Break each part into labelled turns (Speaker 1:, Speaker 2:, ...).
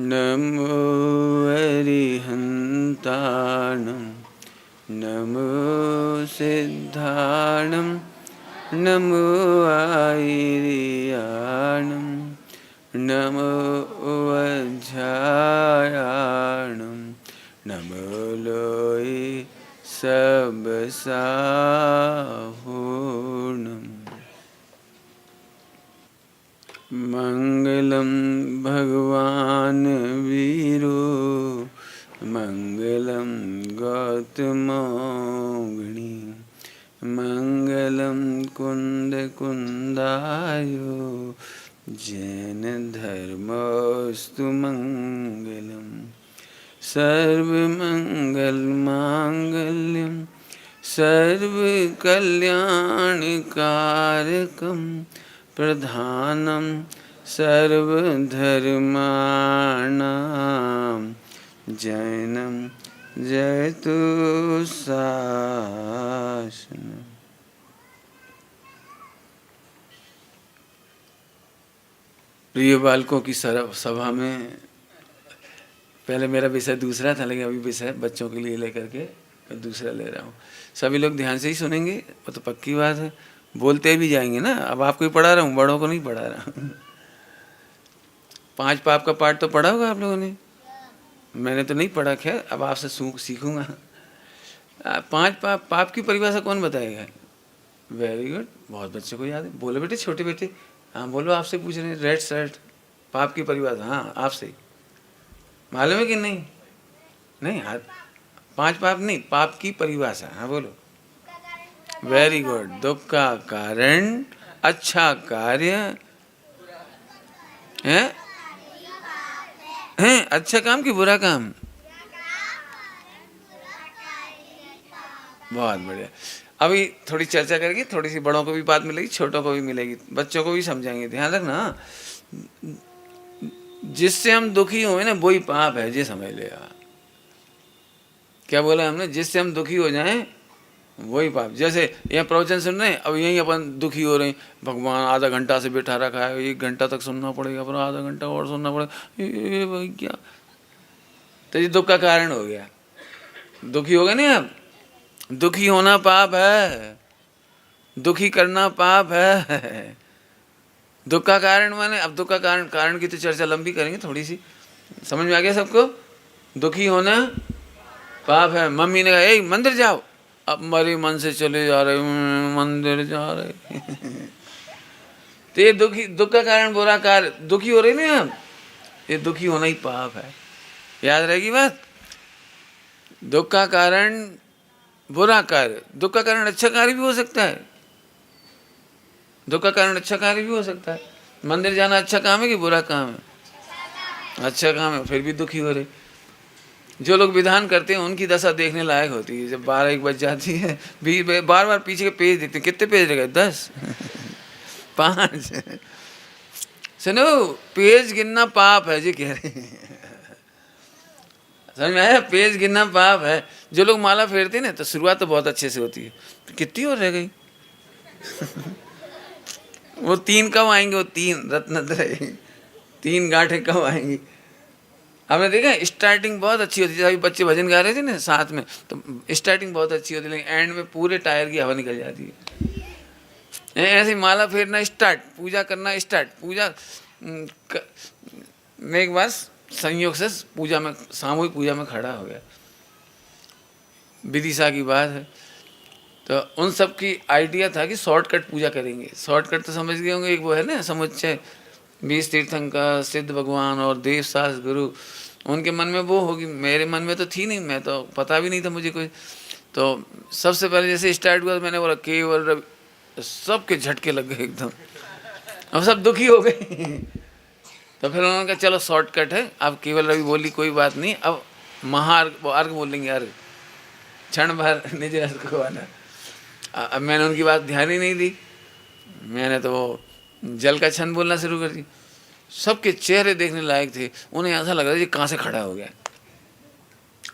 Speaker 1: नमो अरिहन्ताणं नमो सिद्धाणं नमो आयर्याणं नमो वज्रायाणं नमो लोये सबसाहूर्णम्। मंगलम भगवान वीरो मंगलम गौतमोगिनी मंगलम कुंद कुंदायो जैन धर्मोस्तु मंगलम सर्वमंगल मांगल्यम सर्वकल्याणकारकम प्रधानम सर्वधर्माणां जैनम जयतु शासनम्। प्रिय बालकों की सभा में पहले मेरा विषय दूसरा था, लेकिन अभी विषय बच्चों के लिए लेकर के दूसरा ले रहा हूँ। सभी लोग ध्यान से ही सुनेंगे, वो तो पक्की बात है, बोलते भी जाएंगे ना। अब आपको ही पढ़ा रहा हूँ, बड़ों को नहीं पढ़ा रहा हूँ। 5 पाप का पाठ तो पढ़ा होगा आप लोगों ने, मैंने तो नहीं पढ़ा, खैर अब आपसे सीखूंगा। 5 पाप की परिभाषा कौन बताएगा? वेरी गुड, बहुत बच्चों को याद है। बोलो बेटे, छोटे बेटे, हाँ बोलो, आपसे पूछ रहे हैं। रेड शर्ट, पाप की परिभाषा, हाँ आपसे मालूम है कि नहीं? नहीं हाथ, 5 पाप नहीं, पाप की परिभाषा, हाँ बोलो। वेरी गुड, दुख का कारण, अच्छा कार्य है, अच्छा काम कि बुरा काम? बहुत बढ़िया। अभी थोड़ी चर्चा करेंगे, थोड़ी सी बड़ों को भी बात मिलेगी, छोटों को भी मिलेगी, बच्चों को भी समझाएंगे। ध्यान रखना, जिससे हम दुखी हुए ना वही पाप है, ये समझ लेगा। क्या बोला हमने? जिससे हम दुखी हो जाएं वही पाप। जैसे यहाँ प्रवचन सुन रहे हैं, अब यहीं अपन दुखी हो रहे हैं, भगवान आधा घंटा से बैठा रखा है, 1 घंटा तक सुनना पड़ेगा, फिर आधा घंटा और सुनना पड़ेगा, ये भाई क्या, तो ये दुख का कारण हो गया। दुखी हो गए नहीं आप? दुखी होना पाप है, दुखी करना पाप है। दुख का कारण माने, अब दुख का कारण की तो चर्चा लंबी करेंगे, थोड़ी सी समझ में आ गया सबको? दुखी होना पाप है। मम्मी ने कहा ए मंदिर जाओ, अब मरे मन से चले जा रहे, मंदिर जा रहे। तो ये दुख का कारण बुरा कार्य, दुखी हो रहे ना आप, ये दुखी होना ही पाप है। याद रहेगी बात? दुख का कारण बुरा कार्य, दुख का कारण अच्छा कार्य भी हो सकता है, दुख का कारण अच्छा कार्य भी हो सकता है। मंदिर जाना अच्छा काम है कि बुरा काम है? अच्छा काम है, फिर भी दुखी हो रहे। जो लोग विधान करते हैं उनकी दशा देखने लायक होती है। जब 12-1 बज जाती है, बार बार पीछे के पेज देखते हैं, कितने पेज रह गए? 10 5। सुनो, पेज गिनना पाप है जी, कह रहे हैं। समझ में आया? पेज गिनना पाप है। जो लोग माला फेरते हैं ना, तो शुरुआत तो बहुत अच्छे से होती है, तो कितनी और रह गई? वो 3 कब आएंगे? वो 3 रत्नत्रय, 3 गांठें कब आएंगी? हमने देखा स्टार्टिंग बहुत अच्छी होती थी, अभी बच्चे भजन गा रहे थे ना साथ में, तो स्टार्टिंग बहुत अच्छी होती है, लेकिन एंड में पूरे टायर की हवा निकल जाती है। ऐसे माला फेरना स्टार्ट, पूजा करना स्टार्ट, पूजा मैं एक बार संयोग से पूजा में, सामूहिक पूजा में खड़ा हो गया, विदिशा की बात है। तो उन सब की आइडिया था कि शॉर्टकट पूजा करेंगे। शॉर्टकट तो समझ गए होंगे, एक वो है ना समुच्चय 20 तीर्थंकर, सिद्ध भगवान और देव शास गुरु, उनके मन में वो होगी, मेरे मन में तो थी नहीं, मैं तो पता भी नहीं था मुझे कोई। तो सबसे पहले जैसे स्टार्ट हुआ, मैंने बोला केवल रवि, सबके झटके लग गए एकदम, अब सब दुखी हो गए। तो फिर उन्होंने कहा चलो शॉर्टकट है, अब केवल रवि बोली कोई बात नहीं, अब अर्घ बोल लेंगे, अर्घ क्षण भर निज रस को आना। अब मैंने उनकी बात ध्यान ही नहीं दी, मैंने तो जल का छंद बोलना शुरू कर दी। सबके चेहरे देखने लायक थे, उन्हें ऐसा लग रहा था ये कहाँ से खड़ा हो गया।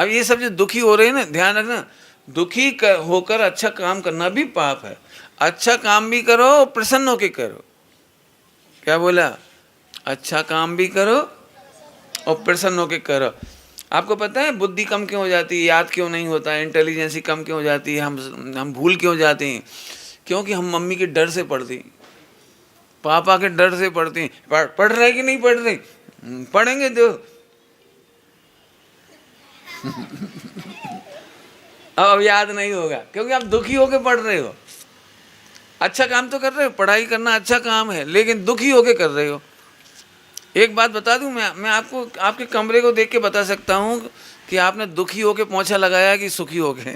Speaker 1: अब ये सब जो दुखी हो रहे हैं ना, ध्यान रखना, दुखी होकर अच्छा काम करना भी पाप है। अच्छा काम भी करो, प्रसन्न होके करो। क्या बोला? अच्छा काम भी करो और प्रसन्न होकर करो। आपको पता है बुद्धि कम क्यों हो जाती है, याद क्यों नहीं होता है, इंटेलिजेंसी कम क्यों हो जाती है, हम भूल क्यों जाते हैं? क्योंकि हम मम्मी के डर से पढ़ते, पापा के डर से पढ़ते हैं। पढ़ रहे कि नहीं पढ़ रहे? पढ़ेंगे तो अब याद नहीं होगा, क्योंकि आप दुखी होके पढ़ रहे हो। अच्छा काम तो कर रहे हो, पढ़ाई करना अच्छा काम है, लेकिन दुखी होके कर रहे हो। एक बात बता दूं, मैं आपको आपके कमरे को देख के बता सकता हूं कि आपने दुखी होके पोंछा लगाया कि सुखी होके।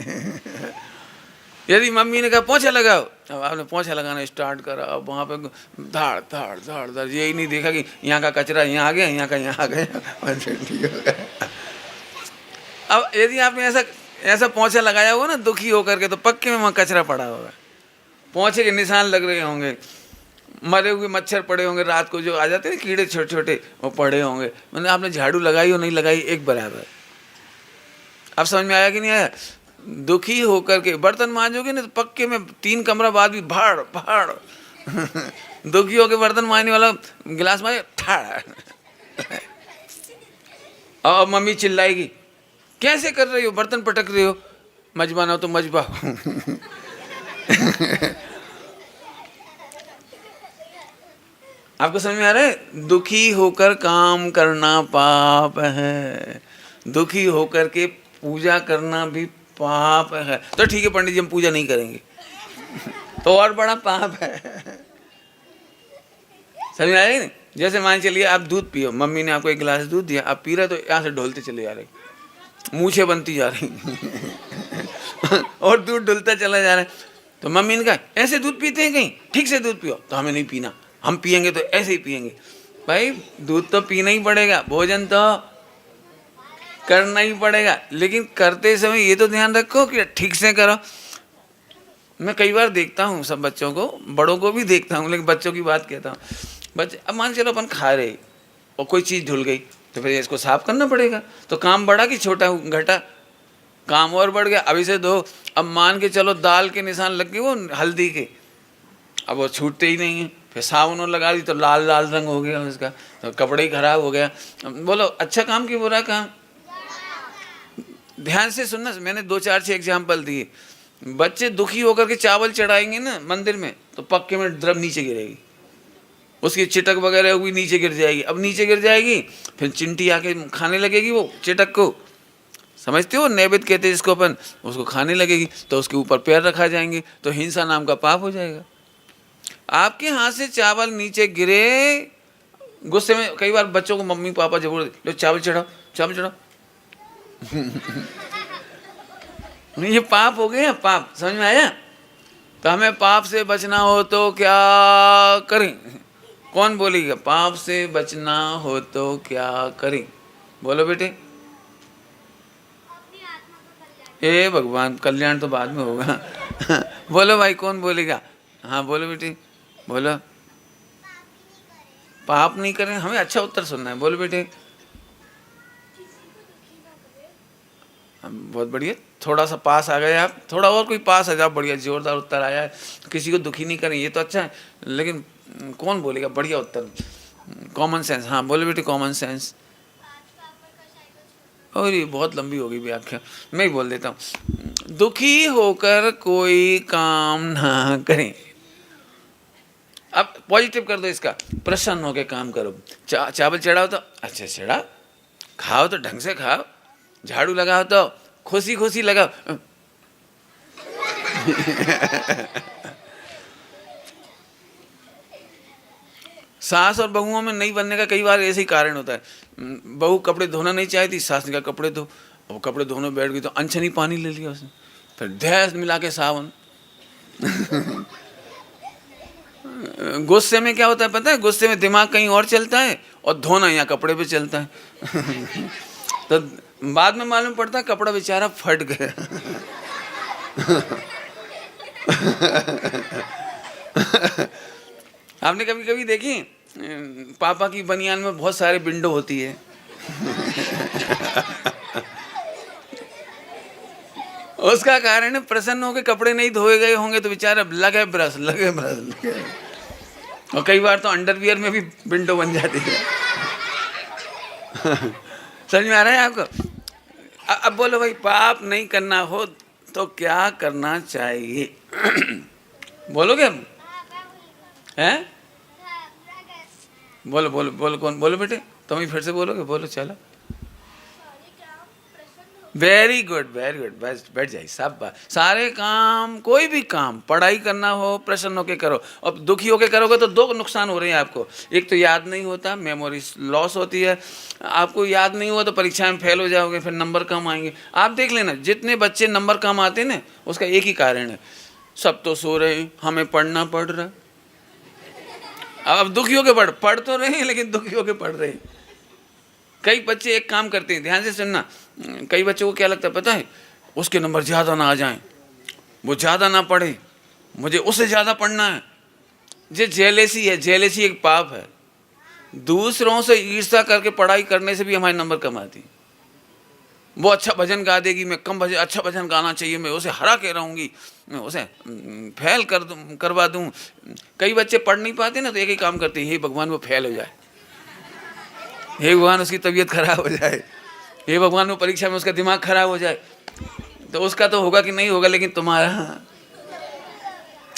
Speaker 1: यदि मम्मी ने कहा पोंछा लगाओ, अब आपने पोंछा लगाना स्टार्ट करा, अब वहाँ पे धाड़ धाड़ धाड़ धाड़, यही नहीं देखा कि यहाँ का कचरा यहाँ आ गया, यहाँ का यहाँ आ गया। अब यदि आपने ऐसा पोंछा लगाया होगा ना दुखी होकर के, तो पक्के में वहाँ कचरा पड़ा होगा, पोंछे के निशान लग रहे होंगे, मरे हुए मच्छर पड़े होंगे, रात को जो आ जाते हैं कीड़े छोटे छोटे, वो पड़े होंगे। मैंने आपने झाड़ू लगाई हो नहीं लगाई एक बराबर। अब समझ में आया कि नहीं आया? दुखी होकर के बर्तन मांजोगे ना तो पक्के में 3 कमरा बाद भी भाड़ भाड़। दुखी होकर बर्तन मांजने वाला गिलास मारे ठाड़। और मम्मी चिल्लाएगी, कैसे कर रही हो, बर्तन पटक रही हो, मजबा ना हो तो मजबा। आपको समझ में आ रहा है? दुखी होकर काम करना पाप है, दुखी होकर के पूजा करना भी पाप है। तो ठीक है पंडित जी, हम पूजा नहीं करेंगे, तो और बड़ा पाप है। समझ आया नहीं? जैसे मान चलिए आप दूध पियो, मम्मी ने आपको एक गिलास दूध दिया, आप पी रहे, तो यहाँ से ढोलते चले जा रहे, मूछें बनती जा रही और दूध ढुलता चला जा रहा है। तो मम्मी ने कहा ऐसे दूध पीते हैं कहीं, ठीक से दूध पियो, तो हमें नहीं पीना, हम पियेंगे तो ऐसे ही पियेंगे। भाई दूध तो पीना ही पड़ेगा, भोजन तो करना ही पड़ेगा, लेकिन करते समय ये तो ध्यान रखो कि ठीक से करो। मैं कई बार देखता हूँ सब बच्चों को, बड़ों को भी देखता हूँ, लेकिन बच्चों की बात कहता हूँ। बच्चे अब मान चलो अपन खा रहे और कोई चीज़ धुल गई, तो फिर इसको साफ करना पड़ेगा। तो काम बढ़ा कि छोटा घटा? काम और बढ़ गया, अभी से दो। अब मान के चलो दाल के निशान लग गए वो हल्दी के, अब वो छूटते ही नहीं है, फिर साबुन लगा दी तो लाल लाल रंग हो गया उसका, तो कपड़े ही खराब हो गया। बोलो अच्छा काम कि बुरा काम? ध्यान से सुनना, मैंने 2-4-6 एग्जाम्पल दिए। बच्चे दुखी होकर के चावल चढ़ाएंगे ना मंदिर में, तो पक्के में द्रव नीचे गिरेगी, उसकी चिटक वगैरह हुई नीचे गिर जाएगी। अब नीचे गिर जाएगी, फिर चिंटी आके खाने लगेगी वो चिटक को, समझते हो, नैवेद्य कहते हैं जिसको अपन, उसको खाने लगेगी, तो उसके ऊपर पैर रखा जाएंगे, तो हिंसा नाम का पाप हो जाएगा। आपके हाथ से चावल नीचे गिरे, गुस्से में कई बार बच्चों को मम्मी पापा जबरदस्ती, लो चावल चढ़ाओ, चावल चढ़ाओ। ये पाप हो गया, पाप। समझ में आया? तो हमें पाप से बचना हो तो क्या करें? कौन बोलेगा? पाप से बचना हो तो क्या करें? बोलो बेटे। ए भगवान, कल्याण तो बाद में होगा। बोलो भाई, कौन बोलेगा? हाँ बोलो बेटे, बोलो। पाप नहीं करें, हमें अच्छा उत्तर सुनना है। बोलो बेटे। बहुत बढ़िया, थोड़ा सा पास आ गए आप, थोड़ा और कोई पास आ जाओ, बढ़िया जोरदार उत्तर आया है। किसी को दुखी नहीं करें, ये तो अच्छा है, लेकिन कौन बोलेगा बढ़िया उत्तर? Common sense. हाँ बोलो बेटे, कॉमन सेंस। और ये बहुत लंबी होगी व्याख्या, मैं ही बोल देता हूँ। दुखी होकर कोई काम ना करें। अब पॉजिटिव कर दो इसका, प्रसन्न होकर काम करो। चावल चढ़ाओ तो अच्छा चढ़ा, खाओ तो ढंग से खाओ, झाड़ू लगाओ तो खुशी खुशी लगाओ। सास और बहुओं में नहीं बनने का कई बार ऐसे ही कारण होता है। बहू कपड़े धोना नहीं चाहती, सास ने कहा कपड़े धो, वो कपड़े धोने बैठ गई तो अनछनी पानी ले लिया उसने, फिर धैस मिला के सावन। गुस्से में क्या होता है पता है? गुस्से में दिमाग कहीं और चलता है और धोना यहाँ कपड़े पे चलता है। तो बाद में मालूम पड़ता है कपड़ा बेचारा फट गया। आपने कभी कभी देखी पापा की बनियान में बहुत सारे विंडो होती है। उसका कारण है प्रसन्न होकर कपड़े नहीं धोए गए होंगे तो बेचारा लगे ब्रश। और कई बार तो अंडरवियर में भी विंडो बन जाती है। समझ में आ रहा है आपको? अब बोलो भाई, पाप नहीं करना हो तो क्या करना चाहिए? बोलोगे अब? हैं? बोलो बोलो बोलो, कौन बोलो बेटे? तुम ही फिर से बोलोगे? बोलो चलो। वेरी गुड वेरी गुड, बस बैठ जाइए। सब सारे काम, कोई भी काम, पढ़ाई करना हो प्रसन्न होके करो। अब दुखी होके करोगे तो दो नुकसान हो रहे हैं आपको। एक तो याद नहीं होता, मेमोरी लॉस होती है। आपको याद नहीं हुआ तो परीक्षा में फेल हो जाओगे, फिर नंबर कम आएंगे। आप देख लेना, जितने बच्चे नंबर कम आते हैं ना, उसका एक ही कारण है, सब तो सो रहे हैं, हमें पढ़ना पड़ रहा है। अब दुखी होके पढ़ तो रहे हैं, लेकिन दुखी होके पढ़ रहे हैं। कई बच्चे एक काम करते हैं, ध्यान से सुनना, कई बच्चों को क्या लगता है पता है? उसके नंबर ज़्यादा ना आ जाएं, वो ज़्यादा ना पढ़े, मुझे उससे ज़्यादा पढ़ना है। ये जेलेसी है, जेलेसी एक पाप है। दूसरों से ईर्ष्या करके पढ़ाई करने से भी हमारे नंबर कम आती है। वो अच्छा भजन गा देगी, मैं कम भजन, अच्छा भजन गाना चाहिए, मैं उसे हरा के रहूँगी, मैं उसे फेल करवा दूँ। कई बच्चे पढ़ नहीं पाते ना, तो एक ही काम करते हैं, हे भगवान वो फेल हो जाए, हे भगवान उसकी तबीयत खराब हो जाए, हे भगवान वो परीक्षा में उसका दिमाग खराब हो जाए। तो उसका तो होगा कि नहीं होगा, लेकिन तुम्हारा।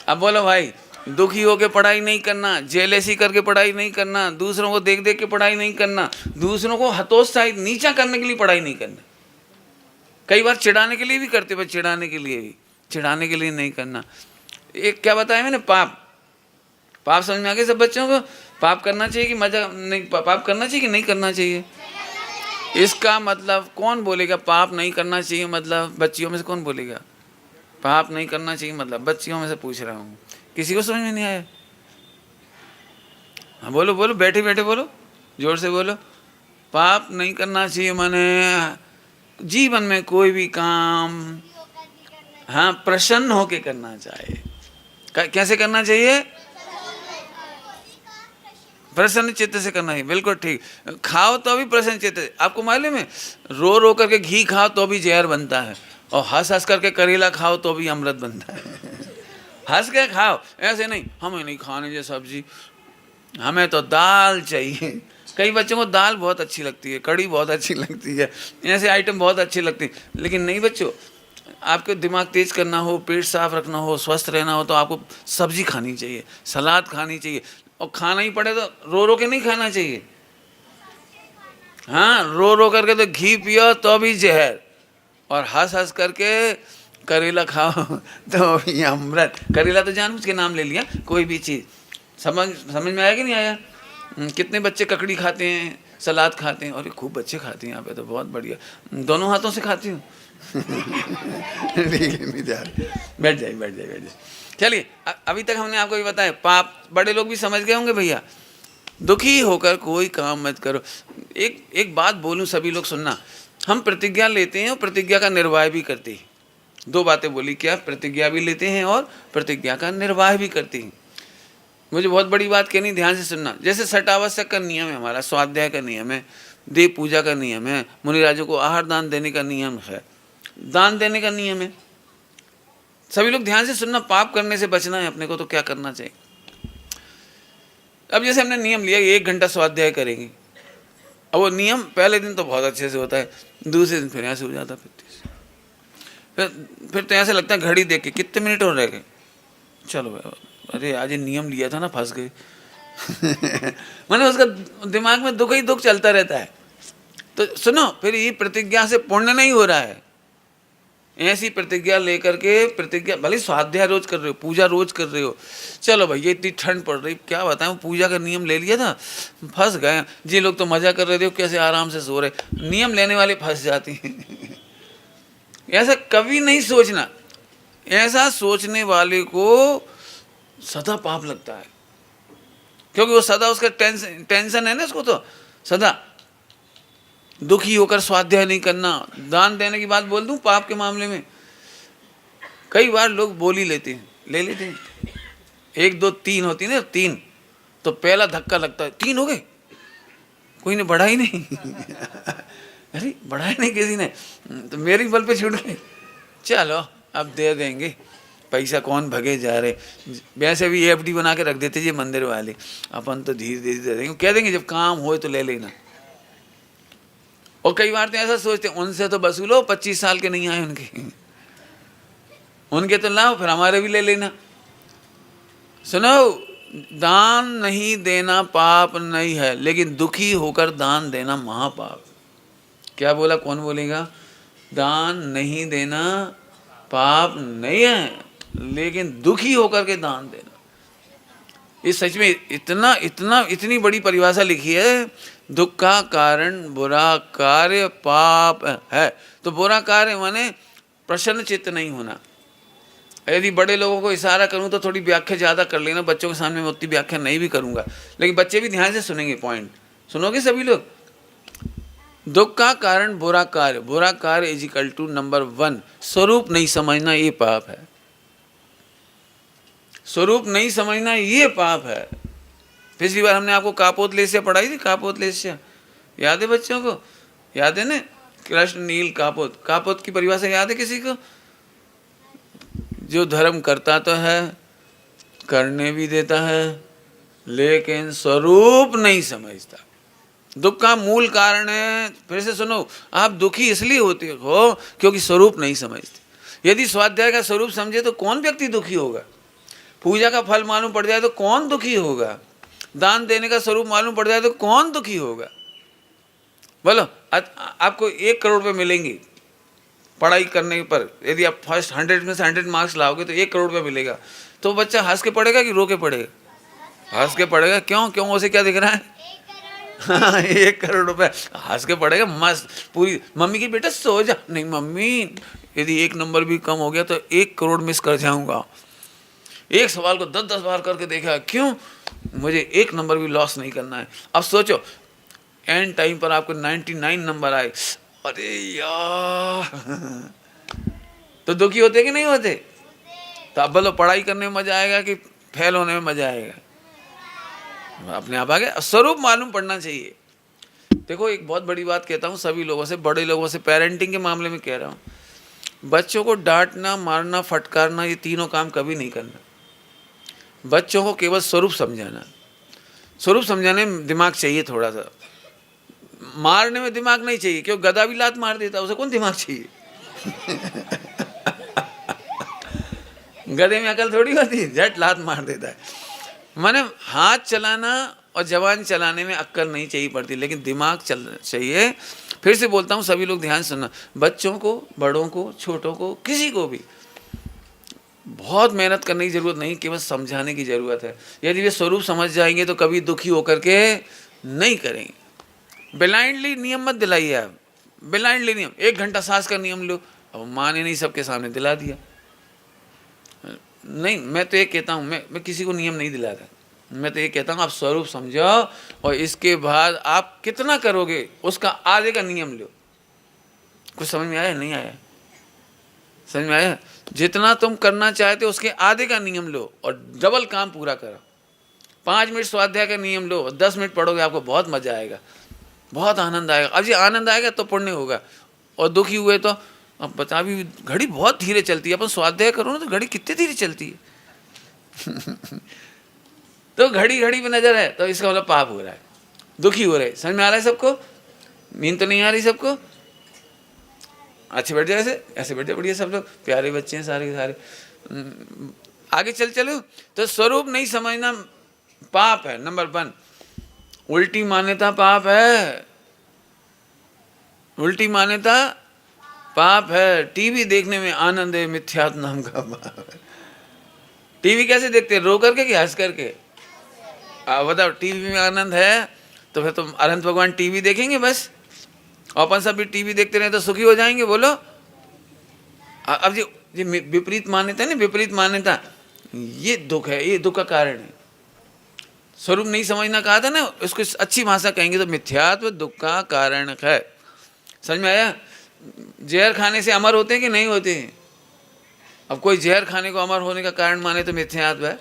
Speaker 1: अब बोलो भाई, दुखी होके पढ़ाई नहीं करना, जेलेसी करके पढ़ाई नहीं करना, दूसरों को देख देख के पढ़ाई नहीं करना, दूसरों को हतोत्साहित नीचा करने के लिए पढ़ाई नहीं करना। कई बार चिढ़ाने के लिए भी करते, पर चिढ़ाने के लिए भी, चिढ़ाने के लिए नहीं करना। एक क्या बताया मैंने, पाप। पाप समझ में आ गया सब बच्चों को? पाप करना चाहिए कि मजा नहीं, पाप करना चाहिए कि नहीं करना चाहिए? इसका मतलब कौन बोलेगा पाप नहीं करना चाहिए? मतलब बच्चियों में से कौन बोलेगा पाप नहीं करना चाहिए? मतलब बच्चियों में से पूछ रहा हूँ, किसी को समझ में नहीं आया? हाँ बोलो बोलो, बैठे बैठे बोलो, जोर से बोलो। पाप नहीं करना चाहिए माने जीवन में कोई भी काम, हाँ, प्रसन्न होके करना चाहिए। कैसे करना चाहिए? प्रसन्न चित्त से करना है, बिल्कुल ठीक। खाओ तो भी प्रसन्न चित्त से। आपको मालूम है, रो रो करके घी खाओ तो भी जहर बनता है, और हंस हंस करके करेला खाओ तो भी अमृत बनता है। हंस के खाओ, ऐसे नहीं हमें नहीं खाने ये सब्जी, हमें तो दाल चाहिए। कई बच्चों को दाल बहुत अच्छी लगती है, कड़ी बहुत अच्छी लगती है, ऐसे आइटम बहुत अच्छे लगते हैं। लेकिन नहीं बच्चों, आपको दिमाग तेज करना हो, पेट साफ रखना हो, स्वस्थ रहना हो, तो आपको सब्जी खानी चाहिए, सलाद खानी चाहिए। और खाना ही पड़े तो रो रो के नहीं खाना चाहिए। हाँ, रो रो करके तो घी पियो तो भी जहर, और हंस हंस करके करेला खाओ तो भी अमृत। करेला तो जानबूझ के नाम ले लिया, कोई भी चीज़। समझ में आया कि नहीं आया? कितने बच्चे ककड़ी खाते हैं, सलाद खाते हैं, और खूब बच्चे खाते हैं यहाँ पे, तो बहुत बढ़िया, दोनों हाथों से खाती हूँ। नहीं जा रही, बैठ जाइए बैठ जाइए बैठ जाइए। चलिए, अभी तक हमने आपको भी बताया, पाप बड़े लोग भी समझ गए होंगे भैया। दुखी होकर कोई काम मत करो। एक बात बोलूं, सभी लोग सुनना, हम प्रतिज्ञा लेते हैं और प्रतिज्ञा का निर्वाह भी करते हैं। दो बातें बोली, क्या? प्रतिज्ञा भी लेते हैं और प्रतिज्ञा का निर्वाह भी करते हैं। मुझे बहुत बड़ी बात कहनी, ध्यान से सुनना। जैसे सटावश्यक का नियम है, हमारा स्वाध्याय का नियम है, देव पूजा का नियम है, मुनिराजों को आहार दान देने का नियम है, दान देने का नियम है। सभी लोग ध्यान से सुनना, पाप करने से बचना है अपने को, तो क्या करना चाहिए? अब जैसे हमने नियम लिया 1 घंटा स्वाध्याय करेंगे, अब वो नियम पहले दिन तो बहुत अच्छे से होता है, दूसरे दिन फिर ऐसे हो जाता है, फिर तो ऐसे लगता है घड़ी देख के कितने मिनट और रह गए, चलो अरे आज ये नियम लिया था ना, फंस गए। मैंने उसका दिमाग में दुख ही दुख चलता रहता है। तो सुनो, फिर ये प्रतिज्ञा से पुण्य नहीं हो रहा है। ऐसी प्रतिज्ञा लेकर के, प्रतिज्ञा भले स्वाध्याय रोज कर रहे हो, पूजा रोज कर रहे हो, चलो भैया इतनी ठंड पड़ रही, क्या बताऊं, पूजा का नियम ले लिया था, फंस गए। जी लोग तो मजा कर रहे थे, कैसे आराम से सो रहे, नियम लेने वाले फंस जाते हैं। ऐसा कभी नहीं सोचना, ऐसा सोचने वाले को सदा पाप लगता है, क्योंकि वो सदा उसका टेंशन है ना, उसको तो सदा दुखी होकर स्वाध्याय नहीं करना। दान देने की बात बोल दूं, पाप के मामले में कई बार लोग बोल ही लेते हैं, ले लेते हैं, 1 2 3 होती ना, 3 तो पहला धक्का लगता है, 3 हो गए, कोई ने बढ़ा ही नहीं। अरे बढ़ाया नहीं किसी ने, तो मेरे बल पे छूट गए, चलो अब दे देंगे, पैसा कौन भगे जा रहे, वैसे भी FD बना के रख देते ये मंदिर वाले, अपन तो धीरे धीरे दे देंगे, कह देंगे जब काम हो तो ले लेना। और कई बार तो ऐसा सोचते हैं उनसे तो वसूलो, 25 साल के नहीं आए उनके तो लाओ, फिर हमारे भी ले लेना। सुनो, दान नहीं देना पाप नहीं है, लेकिन दुखी होकर दान देना महापाप। क्या बोला, कौन बोलेगा? दान नहीं देना पाप नहीं है, लेकिन दुखी होकर के दान देना। इस सच में इतनी बड़ी परिभाषा लिखी है। दुख का कारण बुरा कार्य पाप है। तो बुरा कार्य माने प्रसन्न चित्त नहीं होना। यदि बड़े लोगों को इशारा करूं तो थोड़ी व्याख्या ज़्यादा कर लेना, बच्चों के सामने मैं उतनी व्याख्या नहीं भी करूंगा, लेकिन बच्चे भी ध्यान से सुनेंगे। पॉइंट सुनोगे सभी लोग। दुख का कारण बुरा कार्य, बुरा कार्य इज इक्वल टू नंबर 1 स्वरूप नहीं समझना, ये पाप है। स्वरूप नहीं समझना ये पाप है। पिछली बार हमने आपको कापोतलेस्या पढ़ाई थी। कापोतलेस्या याद है बच्चों को? याद है ना? कृष्ण नील कापोत। कापोत की परिभाषा याद है किसी को? जो धर्म करता तो है, करने भी देता है, लेकिन स्वरूप नहीं समझता। दुख का मूल कारण है। फिर से सुनो, आप दुखी इसलिए होते हो क्योंकि स्वरूप नहीं समझते। यदि स्वाध्याय का स्वरूप समझे तो कौन व्यक्ति दुखी होगा? पूजा का फल मालूम पड़ जाए तो कौन दुखी होगा? दान देने का स्वरूप मालूम पड़ जाए तो कौन दुखी होगा? बोलो, आपको 1 करोड़ रुपये मिलेंगे पढ़ाई करने पर। यदि आप फर्स्ट 100 में से 100 मार्क्स लाओगे तो 1 करोड़ रुपये मिलेगा। तो बच्चा हंस के पढ़ेगा कि रो के पढ़ेगा? हंस के पढ़ेगा। क्यों? क्यों? उसे क्या दिख रहा है? 1 करोड़ रुपये हंस के पढ़ेगा मस्त पूरी। मम्मी की बेटा सो जा। नहीं मम्मी, यदि 1 नंबर भी कम हो गया तो 1 करोड़ मिस कर जाऊंगा। एक सवाल को 10-10 बार करके देखा। क्यों? मुझे 1 नंबर भी लॉस नहीं करना है। अब सोचो, एंड टाइम पर आपको 99 नंबर आए, अरे यार, तो दुखी होते कि नहीं होते? तो अब बोलो, पढ़ाई करने में मजा आएगा कि फेल होने में मजा आएगा? अपने आप आ गया। स्वरूप मालूम पड़ना चाहिए। देखो, एक बहुत बड़ी बात कहता हूँ सभी लोगों से, बड़े लोगों से, पेरेंटिंग के मामले में कह रहा हूँ। बच्चों को डांटना, मारना, फटकारना, ये तीनों काम कभी नहीं करना। बच्चों को केवल स्वरूप समझाना। स्वरूप समझाने में दिमाग चाहिए थोड़ा सा, मारने में दिमाग नहीं चाहिए। क्यों? गधा भी लात मार देता है, उसे कौन दिमाग चाहिए? गधे में अकल थोड़ी होती है, झट लात मार देता है। माने हाथ चलाना और जबान चलाने में अक्ल नहीं चाहिए पड़ती, लेकिन दिमाग चलना चाहिए। फिर से बोलता हूँ, सभी लोग ध्यान सुनना। बच्चों को, बड़ों को, छोटों को, किसी को भी बहुत मेहनत करने की जरूरत नहीं, केवल समझाने की जरूरत है। यदि वे स्वरूप समझ जाएंगे तो कभी दुखी होकर के नहीं करेंगे। ब्लाइंडली नियम मत दिलाइए आप। ब्लाइंडली नियम, 1 घंटा सांस का नियम लो। अब माँ ने नहीं सबके सामने दिला दिया। नहीं, मैं तो ये कहता हूँ, मैं किसी को नियम नहीं दिलाता। मैं तो ये कहता हूँ, आप स्वरूप समझो और इसके बाद आप कितना करोगे उसका आधे का नियम लो। कुछ समझ में आया? नहीं आया? समझ में आया? जितना तुम करना चाहते हो उसके आधे का नियम लो और डबल काम पूरा करो। 5 मिनट स्वाध्याय का नियम लो, 10 मिनट पढ़ोगे, आपको बहुत मजा आएगा, बहुत आनंद आएगा। अब ये आनंद आएगा तो पुण्य होगा। और दुखी हुए तो अब बता, भी घड़ी बहुत धीरे चलती है। अपन स्वाध्याय करो ना तो घड़ी कितनी धीरे चलती है। तो घड़ी घड़ी में नजर है तो इसका मतलब पाप हो रहा है, दुखी हो रहे। समझ में आ रहा है सबको? नींद तो नहीं आ रही सबको? अच्छे बैठ जाए, ऐसे बैठ जाए, बढ़िया। सब लोग प्यारे बच्चे हैं सारे के सारे। आगे चलो। तो स्वरूप नहीं समझना पाप है, नंबर 1। उल्टी मान्यता पाप है। उल्टी मान्यता पाप है। टीवी देखने में आनंद है, मिथ्यात्व नाम का पाप है। टीवी कैसे देखते हैं? रो करके कि हंस करके? बताओ, टीवी में आनंद है तो फिर तुम अनंत भगवान टीवी देखेंगे बस? अपन सब भी टीवी देखते रहे तो सुखी हो जाएंगे? बोलो। अब ये विपरीत मान्यता है ना, विपरीत मान्यता, ये दुख है, ये दुख का कारण है। स्वरूप नहीं समझना कहा था ना, उसको अच्छी भाषा कहेंगे तो मिथ्यात्व दुख का कारण है। समझ में आया? जहर खाने से अमर होते हैं कि नहीं होते हैं? अब कोई जहर खाने को अमर होने का कारण माने तो मिथ्यात्व है।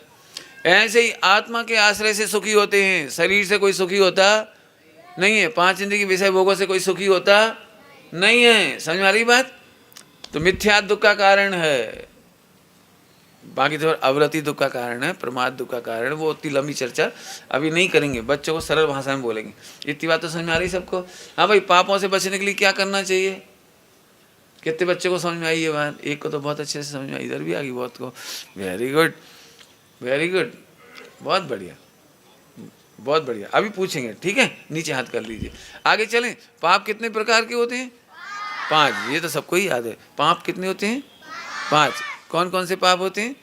Speaker 1: ऐसे ही आत्मा के आश्रय से सुखी होते हैं, शरीर से कोई सुखी होता नहीं है। 5 इंद्रिय के विषय भोगों से कोई सुखी होता नहीं है। समझ में आ रही बात? तो मिथ्या दुख का कारण है। बाकी तो अवरति दुख का कारण है, प्रमाद दुख का कारण है, वो उतनी लंबी चर्चा अभी नहीं करेंगे, बच्चों को सरल भाषा में बोलेंगे। इतनी बात तो समझ में आ रही सबको? हाँ भाई, पापों से बचने के लिए क्या करना चाहिए? कितने बच्चों को समझ में आई ये बात? एक को तो बहुत अच्छे से समझ में आई, इधर भी आ गई बहुत को। वेरी गुड, वेरी गुड, बहुत बढ़िया, बहुत बढ़िया। अभी पूछेंगे, ठीक है? नीचे हाथ कर लीजिए, आगे चलें। पाप कितने प्रकार के होते हैं? 5। ये तो सबको ही याद है। पाप कितने होते हैं? 5। कौन कौन से पाप होते हैं?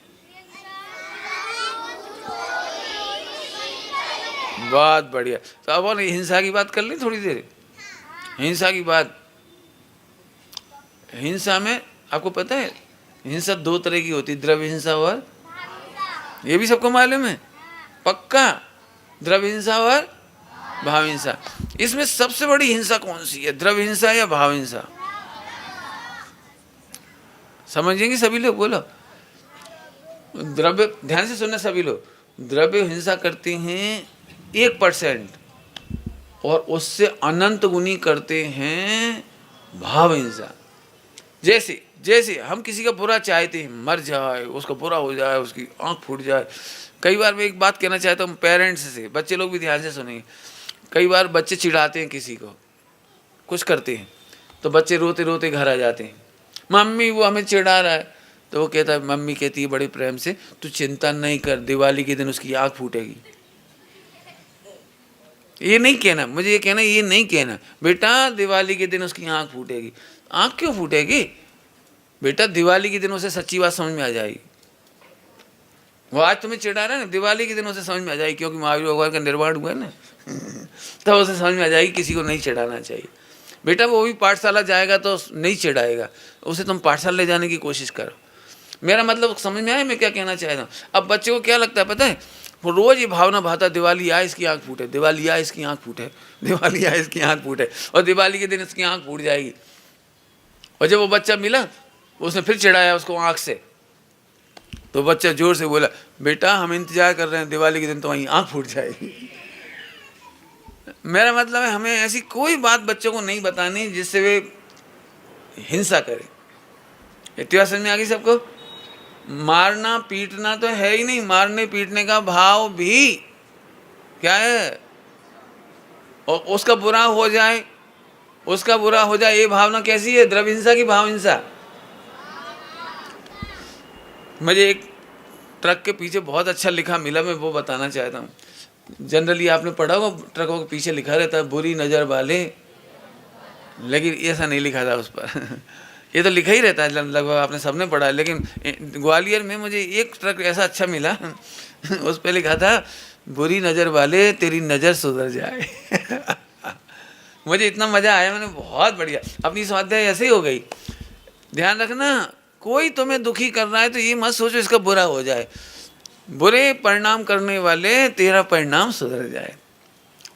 Speaker 1: बहुत बढ़िया। तो अब और हिंसा की बात कर लें थोड़ी देर। हिंसा की बात, हिंसा में आपको पता है हिंसा 2 तरह की होती है, द्रव्य हिंसा और, ये भी सबको मालूम है पक्का, द्रव्य हिंसा और भाव हिंसा। इसमें सबसे बड़ी हिंसा कौन सी है, द्रव्य हिंसा या भाव हिंसा? समझेंगे सभी लोग? बोलो। द्रव्य, ध्यान से सुनना सभी लोग, द्रव्य हिंसा करते हैं 1% और उससे अनंत गुनी करते हैं भाव हिंसा। जैसे जैसे हम किसी का बुरा चाहते हैं, मर जाए, उसका बुरा हो जाए, उसकी आंख फूट जाए। कई बार मैं एक बात कहना चाहता हूँ पेरेंट्स से, बच्चे लोग भी ध्यान से सुनेंगे। कई बार बच्चे चिढ़ाते हैं किसी को, कुछ करते हैं, तो बच्चे रोते रोते घर आ जाते हैं, मम्मी वो हमें चिढ़ा रहा है। तो वो कहता है, मम्मी कहती है बड़े प्रेम से, तू चिंता नहीं कर, दिवाली के दिन उसकी आँख फूटेगी। ये नहीं कहना, मुझे ये कहना, ये नहीं कहना बेटा दिवाली के दिन उसकी आँख फूटेगी। आँख क्यों फूटेगी बेटा? दिवाली के दिन उसे सच्ची बात समझ में आ जाएगी। वो आज तुम्हें चिढ़ा रहा है ना, दिवाली के दिन उसे समझ में आ जाएगी, क्योंकि महावीर भगवान का निर्वाण हुआ है ना तब उसे समझ में आ जाएगी किसी को नहीं चिढ़ाना चाहिए। बेटा वो भी पाठशाला जाएगा तो नहीं चिढ़ाएगा, उसे तुम पाठशाला ले जाने की कोशिश करो। मेरा मतलब समझ में आया मैं क्या कहना चाह रहा हूँ? अब बच्चे को क्या लगता है पता है, वो रोज ये भावना भाता, दिवाली आए इसकी आँख फूटे, दिवाली आए इसकी आँख फूटे, दिवाली आए इसकी आँख फूटे, और दिवाली के दिन इसकी आँख फूट जाएगी। और जब वो बच्चा मिला, उसने फिर चिढ़ाया उसको आँख से, तो बच्चा जोर से बोला, बेटा हम इंतजार कर रहे हैं, दिवाली के दिन तुम्हारी आँख फूट जाएगी। मेरा मतलब है हमें ऐसी कोई बात बच्चों को नहीं बतानी जिससे वे हिंसा करें। इतनी बात समझ में आ गई सबको? मारना पीटना तो है ही नहीं, मारने पीटने का भाव भी क्या है, और उसका बुरा हो जाए, उसका बुरा हो जाए, ये भावना कैसी है, द्रव्य हिंसा की भाव हिंसा? मुझे एक ट्रक के पीछे बहुत अच्छा लिखा मिला, मैं वो बताना चाहता हूँ। जनरली आपने पढ़ा होगा ट्रकों के पीछे लिखा रहता है बुरी नज़र वाले, लेकिन ऐसा नहीं लिखा था उस पर ये तो लिखा ही रहता है लगभग, आपने सबने पढ़ा है। लेकिन ग्वालियर में मुझे एक ट्रक ऐसा अच्छा मिला उस पर लिखा था, बुरी नज़र वाले तेरी नज़र सुधर जाए मुझे इतना मज़ा आया, मैंने बहुत बढ़िया, अपनी स्वाध्याय ऐसे ही हो गई। ध्यान रखना, कोई तुम्हें दुखी कर रहा है तो ये मत सोचो इसका बुरा हो जाए, बुरे परिणाम करने वाले तेरा परिणाम सुधर जाए।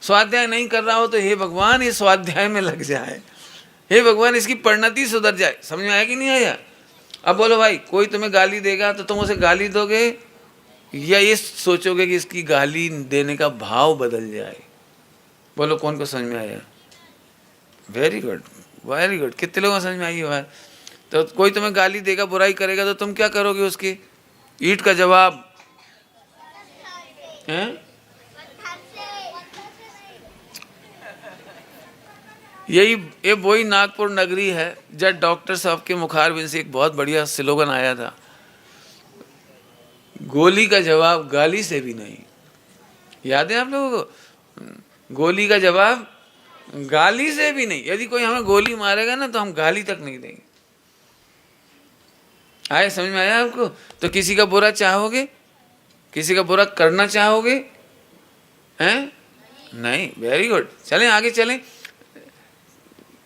Speaker 1: स्वाध्याय नहीं कर रहा हो तो हे भगवान ये स्वाध्याय में लग जाए, हे भगवान इसकी परिणति सुधर जाए। समझ में आया कि नहीं आया? अब बोलो भाई, कोई तुम्हें गाली देगा तो तुम उसे गाली दोगे या ये सोचोगे कि इसकी गाली देने का भाव बदल जाए? बोलो कौन को समझ में आया? Very good, very good. कितने लोगों को समझ में आई है बात? तो कोई तुम्हें गाली देगा, बुराई करेगा तो तुम क्या करोगे उसकी? ईंट का जवाब है? यही ये वही नागपुर नगरी है जब डॉक्टर साहब के मुखारबिंद से एक बहुत बढ़िया स्लोगन आया था, गोली का जवाब गाली से भी नहीं। याद है आप लोगों को? गोली का जवाब गाली से भी नहीं। यदि कोई हमें गोली मारेगा ना तो हम गाली तक नहीं देंगे। आए समझ में आया आपको? तो किसी का बुरा चाहोगे, किसी का बुरा करना चाहोगे? हैं? नहीं। वेरी गुड, चलें आगे चलें।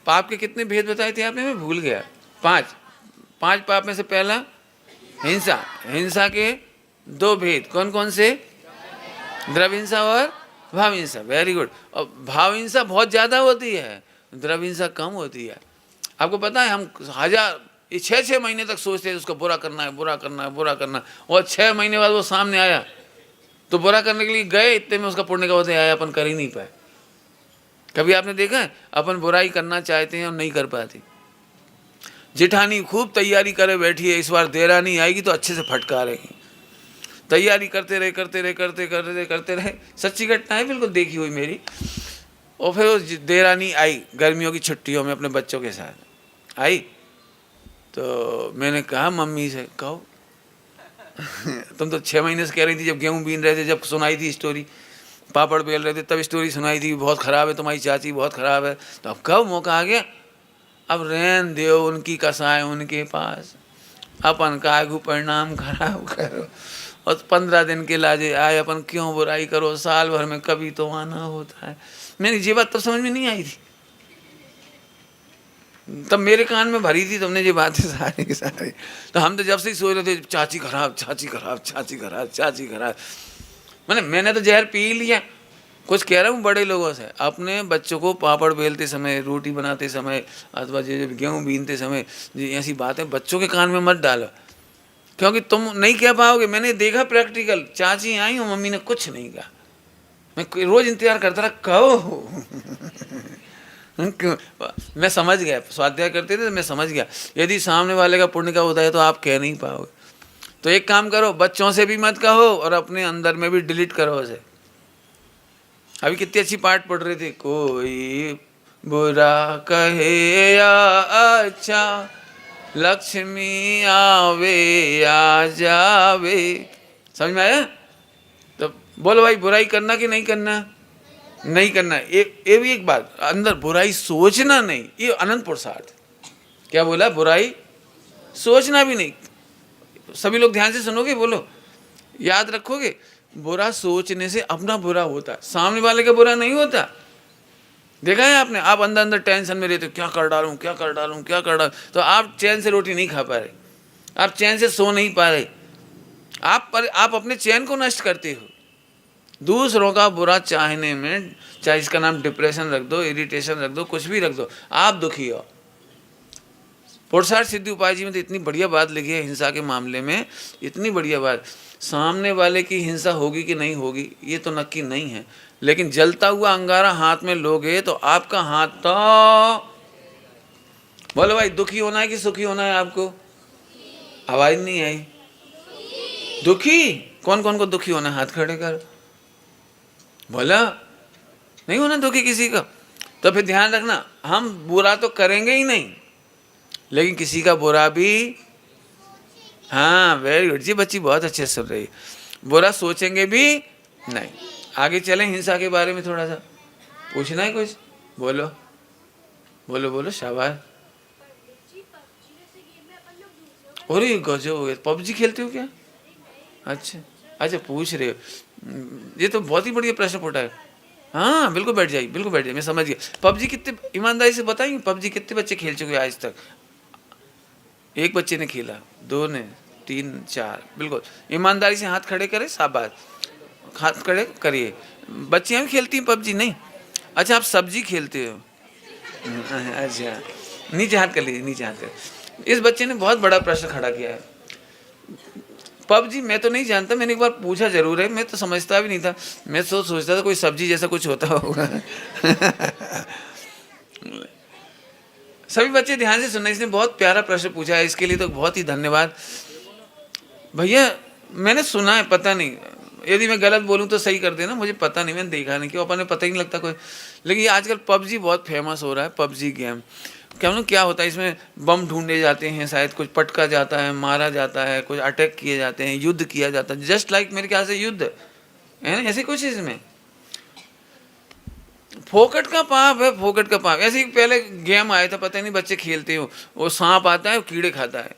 Speaker 1: पाप के कितने भेद बताए थे आपने? मैं भूल गया। 5 पाप में से पहला हिंसा। हिंसा के 2 भेद कौन कौन से? द्रव्य हिंसा और भाव हिंसा। Very good. और भाव हिंसा बहुत ज़्यादा होती है, द्रव्य हिंसा कम होती है। आपको पता है हम 6 महीने तक सोचते हैं उसको बुरा करना है, बुरा करना है, बुरा करना है, और 6 महीने बाद वो सामने आया तो बुरा करने के लिए गए, इतने में उसका पुण्य का होते आया, अपन कर ही नहीं पाए। कभी आपने देखा है अपन बुराई करना चाहते हैं और नहीं कर पाते? जेठानी खूब तैयारी करे बैठी है, इस बार देरानी आएगी तो अच्छे से फटकारेगी। तैयारी करते रहे, सच्ची घटना है, बिल्कुल देखी हुई मेरी। और फिर वो देरानी आई गर्मियों की छुट्टियों में अपने बच्चों के साथ आई, तो मैंने कहा मम्मी से, कहो तुम तो 6 महीने से कह रही थी जब गेहूं बीन रहे थे, जब सुनाई थी स्टोरी, पापड़ बेल रहे थे तब स्टोरी सुनाई थी, बहुत ख़राब है तुम्हारी चाची, बहुत ख़राब है। तो अब कब मौका आ गया, अब रहन दो, उनकी कसाय उनके पास, अपन कागू परिणाम खराब करो। और 15 दिन के लाजे आए, अपन क्यों बुराई करो, साल भर में कभी तो आना होता है। मेरी ये बात तब समझ में नहीं आई थी, तब मेरे कान में भरी थी तुमने ये बातें सारी की सारी। तो हम तो जब से ही सोच रहे थे चाची खराब, चाची खराब, चाची खराब, चाची खराब। मैंने तो जहर पी लिया। कुछ कह रहा हूँ बड़े लोगों से, अपने बच्चों को पापड़ बेलते समय, रोटी बनाते समय, अथवा जब गेहूँ बीनते समय ऐसी बातें बच्चों के कान में मत डालो, क्योंकि तुम नहीं कह पाओगे। मैंने देखा प्रैक्टिकल, चाची आई और मम्मी ने कुछ नहीं कहा, मैं रोज इंतजार करता रहा कहो। मैं समझ गया, स्वाध्याय करते थे मैं समझ गया, यदि सामने वाले का पुण्य का होता है तो आप कह नहीं पाओगे। तो एक काम करो, बच्चों से भी मत कहो और अपने अंदर में भी डिलीट करो उसे। अभी कितनी अच्छी पाठ पढ़ रहे थे, कोई बुरा कहे या अच्छा, लक्ष्मी आवे या जावे। समझ में आया? तो बोलो भाई, बुराई करना कि नहीं करना? नहीं करना। ये भी एक बात, अंदर बुराई सोचना नहीं, ये अनंत पुरुषार्थ। क्या बोला? बुराई सोचना भी नहीं। सभी लोग ध्यान से सुनोगे, बोलो, याद रखोगे, बुरा सोचने से अपना बुरा होता है, सामने वाले का बुरा नहीं होता। देखा है आपने? आप अंदर अंदर टेंशन में रहते हो, क्या कर डालूं, क्या कर डालूं, क्या कर डालूं, तो आप चैन से रोटी नहीं खा पा रहे, आप चैन से सो नहीं पा रहे, आप अपने चैन को नष्ट करते हो दूसरों का बुरा चाहने में। चाहे इसका नाम डिप्रेशन रख दो, इरिटेशन रख दो, कुछ भी रख दो, आप दुखी हो। पुरुषार्थ सिद्धि उपाय जी में तो इतनी बढ़िया बात लिखी है हिंसा के मामले में, इतनी बढ़िया बात। सामने वाले की हिंसा होगी कि नहीं होगी ये तो नक्की नहीं है, लेकिन जलता हुआ अंगारा हाथ में लोगे तो आपका हाथ तो, बोलो भाई, दुखी होना है कि सुखी होना है आपको? आवाज नहीं आई। दुखी? कौन कौन को दुखी होना है? हाथ खड़े कर। बोला नहीं होना दुखी किसी का। तो फिर ध्यान रखना, हम बुरा तो करेंगे ही नहीं, लेकिन किसी का बुरा भी, हाँ वेरी गुड जी, बच्ची बहुत अच्छे से सुन रही है, बुरा सोचेंगे भी नहीं। आगे चलें, हिंसा के बारे में थोड़ा सा पूछना है कुछ? बोलो बोलो बोलो, शाबाश। अरे गजब हो गया, पबजी खेलते हो क्या? अच्छा अच्छा, पूछ रहे हो, ये तो बहुत ही बढ़िया प्रश्न पूछा है। हाँ बिल्कुल बैठ जाइए, बिल्कुल बैठ जाइए, मैं समझ गया। पबजी कितने, ईमानदारी से बताइए, पबजी कितने बच्चे खेल चुके हैं आज तक? एक बच्चे ने खेला, 2 ने, 3, 4, बिल्कुल ईमानदारी से हाथ खड़े करें, शाबाश, हाथ खड़े करिए। बच्चियाँ भी खेलती हैं पबजी? नहीं। अच्छा, आप सब्जी खेलते हो? अच्छा, नीचे हाथ कर लीजिए, नीचे हाथ कर। इस बच्चे ने बहुत बड़ा प्रश्न खड़ा किया है। पबजी मैं तो नहीं जानता, मैंने एक बार पूछा जरूर है, मैं तो समझता भी नहीं था, मैं तो सोचता था कोई सब्जी जैसा कुछ होता होगा। सभी बच्चे ध्यान से सुनना, इसने बहुत प्यारा प्रश्न पूछा है, इसके लिए तो बहुत ही धन्यवाद भैया। मैंने सुना है, पता नहीं, यदि मैं गलत बोलूं तो सही कर देना, मुझे पता नहीं, मैंने देखा नहीं, क्यों अपन पता ही नहीं लगता कोई। लेकिन ये आजकल पबजी बहुत फेमस हो रहा है, पबजी गेम। क्या होता है इसमें? बम ढूंढे जाते हैं, शायद कुछ पटका जाता है, मारा जाता है, कुछ अटैक किए जाते हैं, युद्ध किया जाता है, जस्ट लाइक मेरे ख्याल से युद्ध है ना, ऐसे कुछ इसमें। फोकट का पाप है, फोकट का पाप। ऐसे ही पहले गेम आया था, पता नहीं बच्चे खेलते हो, वो सांप आता है, कीड़े खाता है,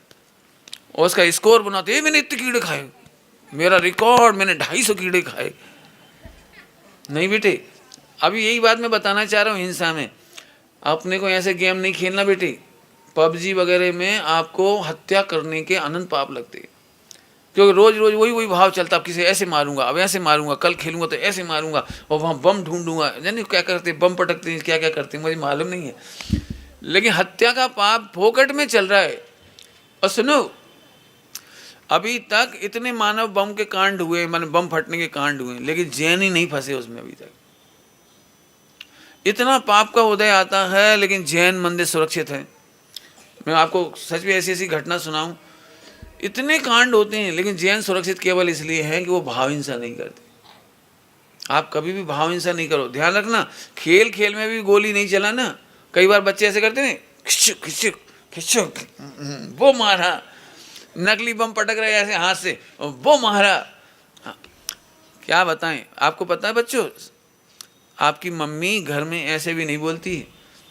Speaker 1: और उसका स्कोर बनाते हैं, मैंने इतने कीड़े खाए, मेरा रिकॉर्ड, मैंने 250 कीड़े खाए। नहीं बेटे, अभी यही बात मैं बताना चाह रहा हूँ, हिंसा में अपने को ऐसे गेम नहीं खेलना बेटे। पबजी वगैरह में आपको हत्या करने के अनंत पाप लगते हैं, क्योंकि रोज रोज वही भाव चलता, अब किसे ऐसे मारूंगा, अब ऐसे मारूंगा, कल खेलूंगा तो ऐसे मारूंगा, और वहाँ बम ढूंढूंगा, यानी क्या करते, बम पटकते हैं, क्या क्या करते हैं मुझे मालूम नहीं है, लेकिन हत्या का पाप फोकट में चल रहा है। और सुनो, अभी तक इतने मानव बम के कांड हुए, माने बम फटने के कांड हुए, लेकिन जैन ही नहीं फंसे उसमें अभी तक। इतना पाप का उदय आता है, लेकिन जैन मंदिर सुरक्षित है। मैं आपको सच में ऐसी ऐसी घटना सुनाऊं, इतने कांड होते हैं, लेकिन जैन सुरक्षित केवल इसलिए हैं कि वो भाव हिंसा नहीं करते। आप कभी भी भाव हिंसा नहीं करो, ध्यान रखना। खेल खेल में भी गोली नहीं चलाना। कई बार बच्चे ऐसे करते हैं, खिच्चो खिच्चो खिच्चो, वो मारा, नकली बम पटक रहे ऐसे हाथ से, वो मारा। क्या बताएं, आपको पता है बच्चों, आपकी मम्मी घर में ऐसे भी नहीं बोलती।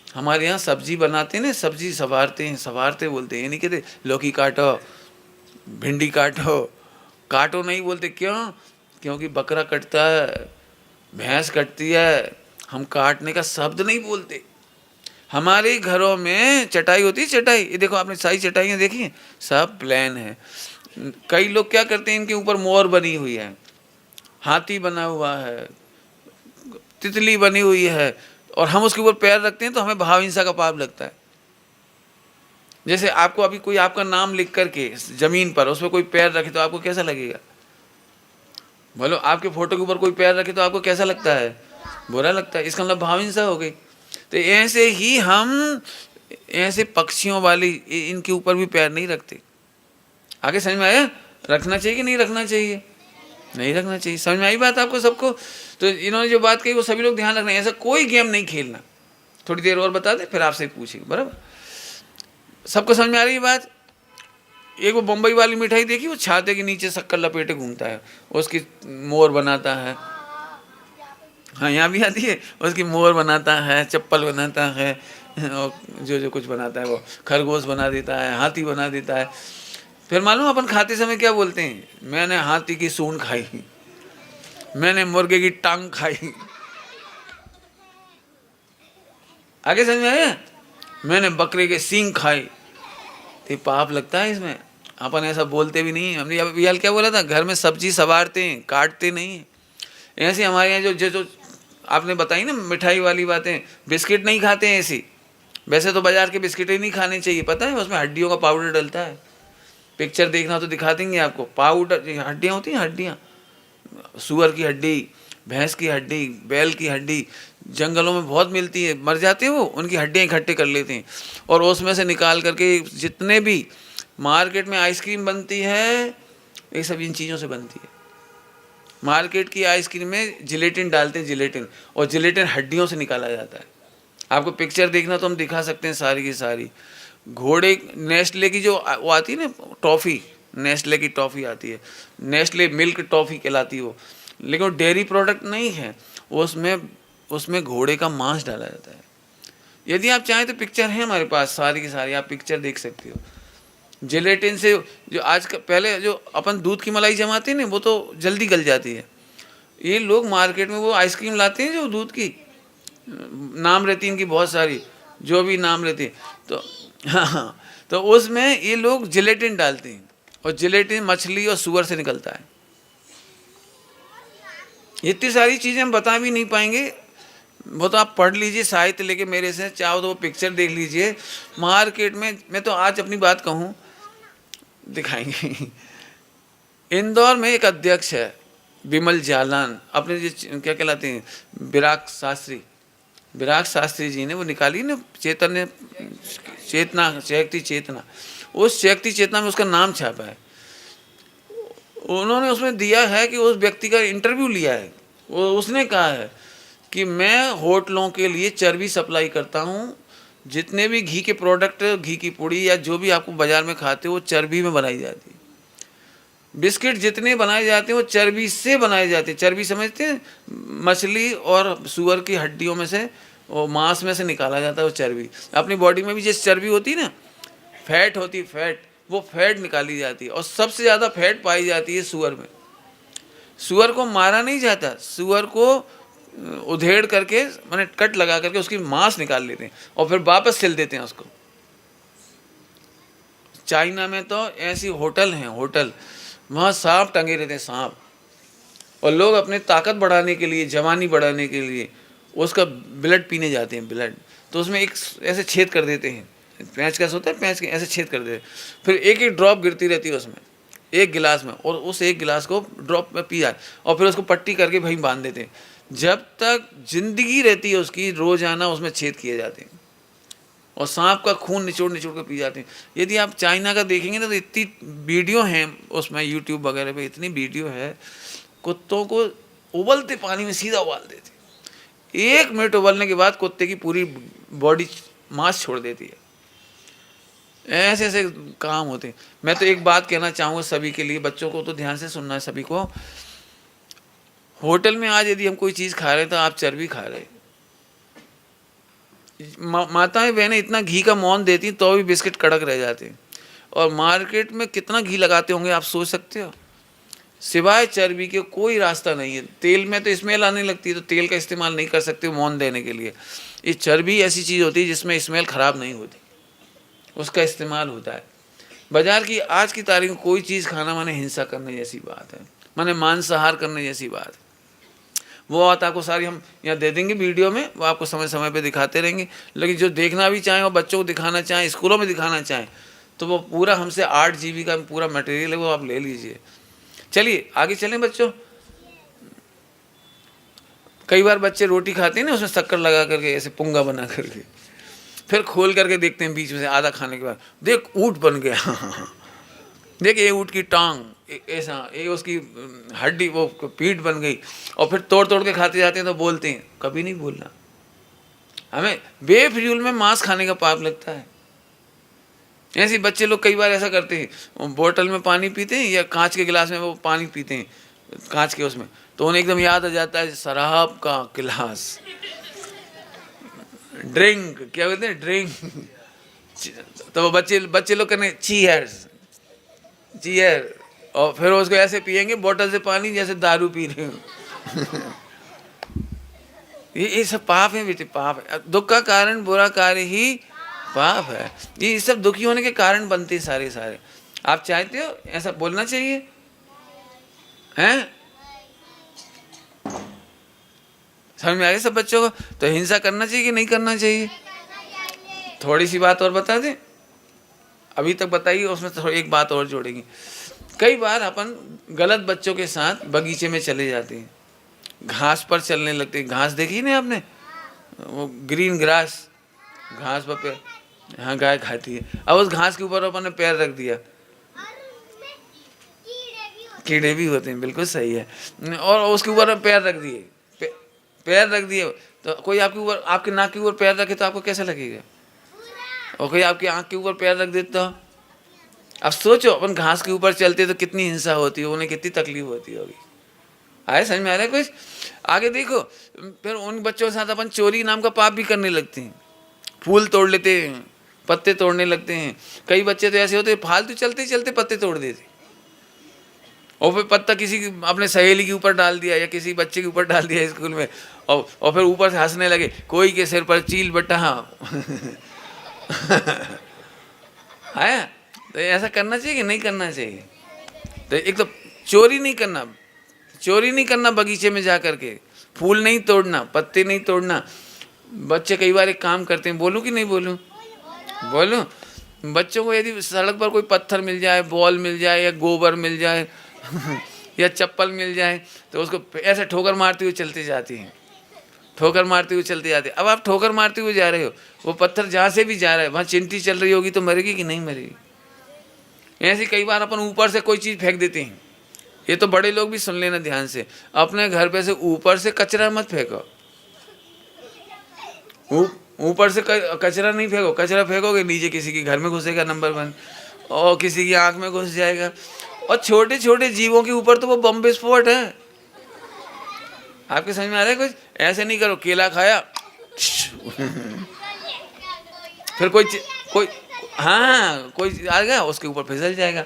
Speaker 1: हमारे यहाँ सब्जी बनाते हैं ना, सब्जी सवारते हैं, सवारते बोलते हैं, ये नहीं कहते लौकी काटो, भिंडी काटो, काटो नहीं बोलते। क्यों? क्योंकि बकरा कटता है, भैंस कटती है, हम काटने का शब्द नहीं बोलते। हमारे घरों में चटाई होती है, चटाई, ये देखो आपने सारी चटाइयाँ देखी हैं, सब प्लेन है। कई लोग क्या करते हैं, इनके ऊपर मोर बनी हुई है, हाथी बना हुआ है, तितली बनी हुई है, और हम उसके ऊपर पैर रखते हैं तो हमें भाव हिंसा का पाप लगता है। जैसे आपको अभी कोई आपका नाम लिख करके जमीन पर उस पर कोई पैर रखे तो आपको कैसा लगेगा? बोलो, आपके फोटो के ऊपर कोई पैर रखे तो आपको कैसा लगता है? बुरा लगता है। इसका मतलब भाव हिंसा हो गई। तो ऐसे ही हम ऐसे पक्षियों वाली इनके ऊपर भी पैर नहीं रखते। आगे समझ में आया? रखना चाहिए कि नहीं रखना चाहिए? नहीं रखना चाहिए। समझ में आई बात आपको सबको? तो इन्होंने जो बात कही वो सभी लोग ध्यान रखना, ऐसा कोई गेम नहीं खेलना। थोड़ी देर और बता दें, फिर आपसे पूछेंगे, बराबर? सबको समझ में आ रही है बात? एक वो बम्बई वाली मिठाई देखी, वो छाते के नीचे शक्कर लपेटे घूमता है, उसकी मोर बनाता है। हाँ, यहाँ भी आती है। उसकी मोर बनाता है, चप्पल बनाता है, और जो जो कुछ बनाता है वो खरगोश बना देता है, हाथी बना देता है। फिर मालूम अपन खाते समय क्या बोलते हैं? मैंने हाथी की सूंड खाई, मैंने मुर्गे की टांग खाई। आगे समझ में आया? मैंने बकरे के सींग खाए। तो पाप लगता है इसमें। अपन ऐसा बोलते भी नहीं। हमने यार क्या बोला था? घर में सब्जी सवारते हैं, काटते नहीं हैं। ऐसे हमारे यहाँ जो आपने बताई ना मिठाई वाली बातें, बिस्किट नहीं खाते हैं ऐसी। वैसे तो बाजार के बिस्किट ही नहीं खाने चाहिए, पता है उसमें हड्डियों का पाउडर डलता है। पिक्चर देखना तो दिखा देंगे आपको। पाउडर, हड्डियाँ होती हैं, हड्डियाँ, सूअर की हड्डी, भैंस की हड्डी, बैल की हड्डी, जंगलों में बहुत मिलती है। मर जाते हैं वो, उनकी हड्डियाँ इकट्ठे कर लेते हैं और उसमें से निकाल करके जितने भी मार्केट में आइसक्रीम बनती है, ये सब इन चीज़ों से बनती है। मार्केट की आइसक्रीम में जिलेटिन डालते हैं, जिलेटिन, और जिलेटिन हड्डियों से निकाला जाता है। आपको पिक्चर देखना तो हम दिखा सकते हैं सारी की सारी। घोड़े, नेस्ले की जो वो आती है ना टॉफ़ी, नेस्ले की टॉफ़ी आती है, नेस्ले मिल्क टॉफ़ी कहलाती है वो, लेकिन वो डेयरी प्रोडक्ट नहीं है, उसमें घोड़े का मांस डाला जाता है। यदि आप चाहें तो पिक्चर है हमारे पास सारी की सारी, आप पिक्चर देख सकते हो। जिलेटिन से जो आज का, पहले जो अपन दूध की मलाई जमाते हैं ना, वो तो जल्दी गल जाती है। ये लोग मार्केट में वो आइसक्रीम लाते हैं जो दूध की, नाम रहती है इनकी बहुत सारी, जो भी नाम रहती है, तो हाँ, तो उसमें ये लोग जिलेटिन डालते हैं, और जिलेटिन मछली और सूअर से निकलता है। इतनी सारी चीज़ें हम बता भी नहीं पाएंगे, वो तो आप पढ़ लीजिए साहित्य लेके मेरे से, चाहो तो वो पिक्चर देख लीजिए। मार्केट में, मैं तो आज अपनी बात कहूँ, दिखाएंगे। इंदौर में एक अध्यक्ष है विमल जालान, अपने जो क्या कहलाते हैं, विराग शास्त्री जी ने वो निकाली ना चेतना, चेकती चेतना, उस चेकती चेतना में उसका नाम छापा है। उन्होंने उसमें दिया है कि उस व्यक्ति का इंटरव्यू लिया है, उसने कहा है कि मैं होटलों के लिए चर्बी सप्लाई करता हूँ। जितने भी घी के प्रोडक्ट, घी की पुड़ी या जो भी आपको बाज़ार में खाते हो, वो चर्बी में बनाई जाती है। बिस्किट जितने बनाए जाते हैं वो चर्बी से बनाए जाते हैं। चर्बी समझते हैं? मछली और सूअर की हड्डियों में से, वो मांस में से निकाला जाता है वो चर्बी। अपनी बॉडी में भी जैसे चर्बी होती है ना, फैट होती है, फैट, वो फैट निकाली जाती है। और सबसे ज़्यादा फैट पाई जाती है सूअर में। सूअर को मारा नहीं जाता, सूअर को उधेड़ करके, माने कट लगा करके उसकी मांस निकाल लेते हैं और फिर वापस सिल देते हैं उसको। चाइना में तो ऐसी होटल हैं, होटल, वहाँ सांप टंगे रहते हैं, सांप, और लोग अपने ताकत बढ़ाने के लिए, जवानी बढ़ाने के लिए उसका ब्लड पीने जाते हैं, ब्लड। तो उसमें एक ऐसे छेद कर देते हैं, पैंच कैसे होता है, पैंच के ऐसे छेद कर देते हैं, फिर एक एक ड्रॉप गिरती रहती है उसमें, एक गिलास में, और उस एक गिलास को ड्रॉप में पी जाए और फिर उसको पट्टी करके वहीं बांध देते हैं। जब तक जिंदगी रहती है उसकी, रोजाना उसमें छेद किए जाते हैं। और सांप का खून निचोड़ निचोड़ के पी जाते हैं। यदि आप चाइना का देखेंगे ना तो इतनी वीडियो हैं उसमें, यूट्यूब वगैरह पे इतनी वीडियो है, कुत्तों को उबलते पानी में सीधा उबाल देते, 1 मिनट उबलने के बाद कुत्ते की पूरी बॉडी मांस छोड़ देती है। ऐसे ऐसे काम होते हैं। मैं तो एक बात कहना चाहूँगा सभी के लिए, बच्चों को तो ध्यान से सुनना है सभी को। होटल में आज यदि हम कोई चीज़ खा रहे हैं तो आप चर्बी खा रहे हैं। माताएं बहनें इतना घी का मौन देती हैं तो भी बिस्किट कड़क रह जाते हैं। और मार्केट में कितना घी लगाते होंगे आप सोच सकते हो। सिवाय चर्बी के कोई रास्ता नहीं है। तेल में तो स्मेल आने लगती है तो तेल का इस्तेमाल नहीं कर सकते मौन देने के लिए। ये चर्बी ऐसी चीज़ होती है जिसमें स्मेल ख़राब नहीं होती, उसका इस्तेमाल होता है। बाजार की आज की तारीख में कोई चीज़ खाना माने हिंसा करने जैसी बात है, माने मांसाहार करने जैसी बात है। वो बात आपको सारी हम यहाँ दे देंगे वीडियो में, वो आपको समय समय पे दिखाते रहेंगे। लेकिन जो देखना भी चाहें और बच्चों को दिखाना चाहें, स्कूलों में दिखाना चाहें, तो वो पूरा हमसे 8 GB का पूरा मटेरियल है, वो आप ले लीजिए। चलिए आगे चलें बच्चों। कई बार बच्चे रोटी खाते हैं ना, उसमें शक्कर लगा करके ऐसे पुंगा बना करके, फिर खोल करके देखते हैं बीच में से आधा खाने के बाद, देख ऊँट बन गया देख ये ऊँट की टांग ऐसा, ये उसकी हड्डी वो पीठ बन गई। और फिर तोड़ तोड़ के खाते जाते हैं तो बोलते हैं। कभी नहीं बोलना। हमें बेफिजूल में मांस खाने का पाप लगता है। ऐसे बच्चे लोग कई बार ऐसा करते हैं, बोतल में पानी पीते हैं या कांच के गिलास में वो पानी पीते हैं, कांच के उसमें, तो उन्हें एकदम याद आ जाता है शराब का गिलास, ड्रिंक, क्या बोलते हैं, ड्रिंक। तो वो बच्चे लोग कहने चीयर्स, चीयर, और फिर उसको ऐसे पिएंगे बोतल से पानी जैसे दारू पी रहे हो। ये सब पाप है बेटे, पाप है। दुख का कारण बुरा कार्य ही पाप है। ये सब दुखी होने के कारण बनते हैं सारे सारे। आप चाहते हो ऐसा बोलना चाहिए हैं? समझ में आ गया सब बच्चों को? तो हिंसा करना चाहिए कि नहीं करना चाहिए? थोड़ी सी बात और बता दें, अभी तक बताइए, उसमें तो एक बात और जोड़ेंगे। कई बार अपन गलत बच्चों के साथ बगीचे में चले जाते हैं, घास पर चलने लगते हैं। घास देखी ना आपने, वो ग्रीन ग्रास, घास पर हाँ गाय खाती है। अब उस घास के ऊपर अपन ने पैर रख दिया, कीड़े भी होते हैं, बिल्कुल सही है। और उसके ऊपर पैर रख दिए, पैर रख दिए, तो कोई आपके ऊपर, आपके नाक के ऊपर पैर रखे तो आपको कैसा लगेगा? और कोई आपकी आँख के ऊपर पैर रख देता। अब सोचो अपन घास के ऊपर चलते तो कितनी हिंसा होती है, उन्हें कितनी तकलीफ होती होगी। आए समझ में आ रहा है कुछ? आगे देखो, फिर उन बच्चों के साथ अपन चोरी नाम का पाप भी करने लगते हैं। फूल तोड़ लेते हैं, पत्ते तोड़ने लगते हैं। कई बच्चे तो ऐसे होते हैं फालतू चलते चलते पत्ते तोड़ देते, और फिर पत्ता किसी अपने सहेली के ऊपर डाल दिया या किसी बच्चे के ऊपर डाल दिया स्कूल में, और फिर ऊपर से हंसने लगे, कोई के सिर पर चील बट्टा। आया? तो ऐसा करना चाहिए कि नहीं करना चाहिए? तो एक तो चोरी नहीं करना, चोरी नहीं करना बगीचे में जा करके, फूल नहीं तोड़ना, पत्ते नहीं तोड़ना। बच्चे कई बार एक काम करते हैं, बोलूं कि नहीं बोलूं? बोलूं? बच्चों को यदि सड़क पर कोई पत्थर मिल जाए, बॉल मिल जाए या गोबर मिल जाए या चप्पल मिल जाए, तो उसको ऐसे ठोकर मारते हुए चलते जाती हैं, ठोकर मारते हुए चलते जाते। अब आप ठोकर मारते हुए जा रहे हो, वो पत्थर जहाँ से भी जा रहा है वहाँ चिंटी चल रही होगी तो मरेगी कि नहीं मरेगी? ऐसे कई बार अपन ऊपर से कोई चीज़ फेंक देते हैं। ये तो बड़े लोग भी सुन लेना ध्यान से, अपने घर पे से ऊपर से कचरा मत फेंको। ऊपर से कचरा नहीं फेंको, कचरा फेंकोगे नीचे किसी के घर में घुसेगा, नंबर 1, और किसी की आंख में घुस जाएगा। और छोटे छोटे जीवों के ऊपर तो वो बम विस्फोट है। आपके समझ में आ रहा है कुछ? ऐसे नहीं करो, केला खाया फिर कोई हाँ कोई आ गया उसके ऊपर फिसल जाएगा,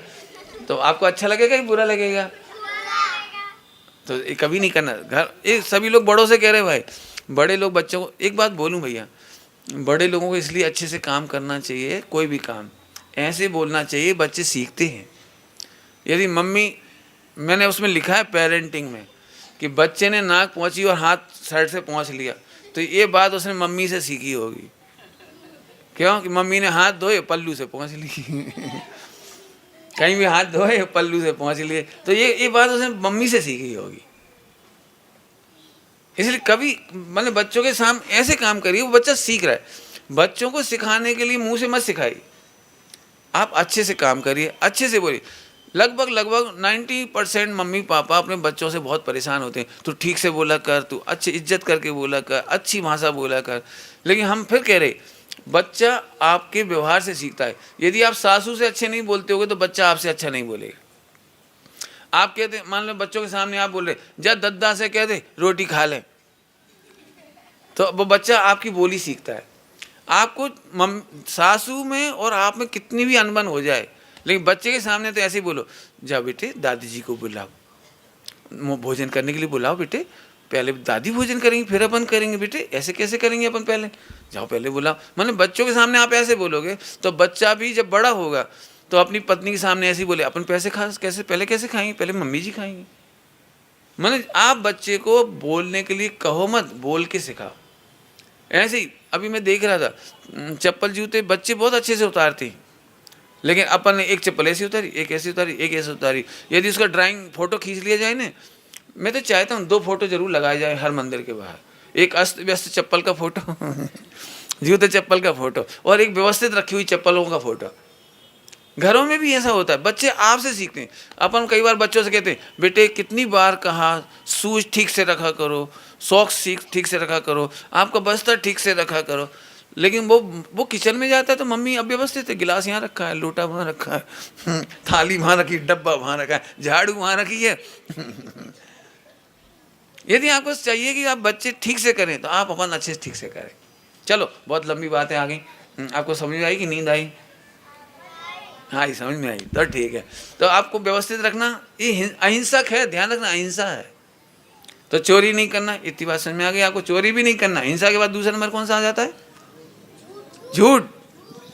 Speaker 1: तो आपको अच्छा लगेगा कि बुरा लगेगा? तो ये कभी नहीं करना। घर ये सभी लोग बड़ों से कह रहे भाई, बड़े लोग बच्चों को एक बात बोलूं भैया, बड़े लोगों को इसलिए अच्छे से काम करना चाहिए, कोई भी काम ऐसे बोलना चाहिए, बच्चे सीखते हैं। यदि मम्मी, मैंने उसमें लिखा है पेरेंटिंग में कि बच्चे ने नाक पहुँची और हाथ साइड से पहुँच लिया, तो ये बात उसने मम्मी से सीखी होगी। क्यों? कि मम्मी ने हाथ धोए पल्लू से पहुँच ली कहीं भी हाथ धोए पल्लू से पहुँच लिए, तो ये बात उसने मम्मी से सीखी होगी। इसलिए कभी मतलब बच्चों के सामने ऐसे काम करिए, वो बच्चा सीख रहा है। बच्चों को सिखाने के लिए मुंह से मत सिखाइए, आप अच्छे से काम करिए, अच्छे से बोलिए। लगभग 90% मम्मी पापा अपने बच्चों से बहुत परेशान होते हैं, तू ठीक से बोला कर, तू अच्छी इज्जत करके बोला कर, अच्छी भाषा बोला कर। लेकिन हम फिर कह रहे, बच्चा आपके व्यवहार से सीखता है। यदि आप सासू से अच्छे नहीं बोलते होगे तो बच्चा आपसे अच्छा नहीं बोलेगा। आप कहते, मान लो बच्चों के सामने आप बोल रहे, जा दद्दा से कह दे रोटी खा ले, तो वो बच्चा आपकी बोली सीखता है। आपको सासू में और आप में कितनी भी अनबन हो जाए, लेकिन बच्चे के सामने तो ऐसे ही बोलो, जा बेटे दादी जी को बुलाओ, भोजन करने के लिए बुलाओ बेटे, पहले दादी भोजन करेंगे फिर अपन करेंगे बेटे, ऐसे कैसे करेंगे अपन, पहले जाओ पहले बुलाओ। मतलब बच्चों के सामने आप ऐसे बोलोगे तो बच्चा भी जब बड़ा होगा तो अपनी पत्नी के सामने ऐसे ही बोले, अपन पैसे कैसे पहले कैसे खाएंगे, पहले मम्मी जी खाएंगे। मतलब आप बच्चे को बोलने के लिए कहो मत, बोल के सिखाओ। ऐसे ही अभी मैं देख रहा था, चप्पल जूते बच्चे बहुत अच्छे से उतारते हैं, लेकिन अपन ने एक चप्पल ऐसी उतारी, एक ऐसी उतारी, एक ऐसी उतारी। यदि उसका ड्राइंग फोटो खींच लिया जाए ना, मैं तो चाहता हूँ 2 फोटो जरूर लगाया जाए हर मंदिर के बाहर, एक अस्त व्यस्त चप्पल का फोटो जूते चप्पल का फोटो, और एक व्यवस्थित रखी हुई चप्पलों का फोटो। घरों में भी ऐसा होता है, बच्चे आपसे सीखते हैं। अपन कई बार बच्चों से कहते हैं, बेटे कितनी बार कहा शूज ठीक से रखा करो, सॉक्स ठीक से रखा करो, आपका बस्तर ठीक से रखा करो। लेकिन वो किचन में जाता है तो मम्मी अव्यवस्थित है, गिलास यहाँ रखा है, लोटा वहाँ रखा है, थाली वहाँ रखी, डब्बा वहाँ रखा है, झाड़ू वहाँ रखी है। यदि आपको चाहिए कि आप बच्चे ठीक से करें तो आप अपन अच्छे से ठीक से करें। चलो बहुत लंबी बातें आ गई, आपको समझ में आई कि नींद आई? हाँ ये समझ में आई, तो ठीक है। तो आपको व्यवस्थित रखना, ये अहिंसक है, ध्यान रखना अहिंसा है। तो चोरी नहीं करना, इतनी बात समझ में आ गई आपको, चोरी भी नहीं करना। हिंसा के बाद दूसरा नंबर कौन सा आ जाता है? झूठ।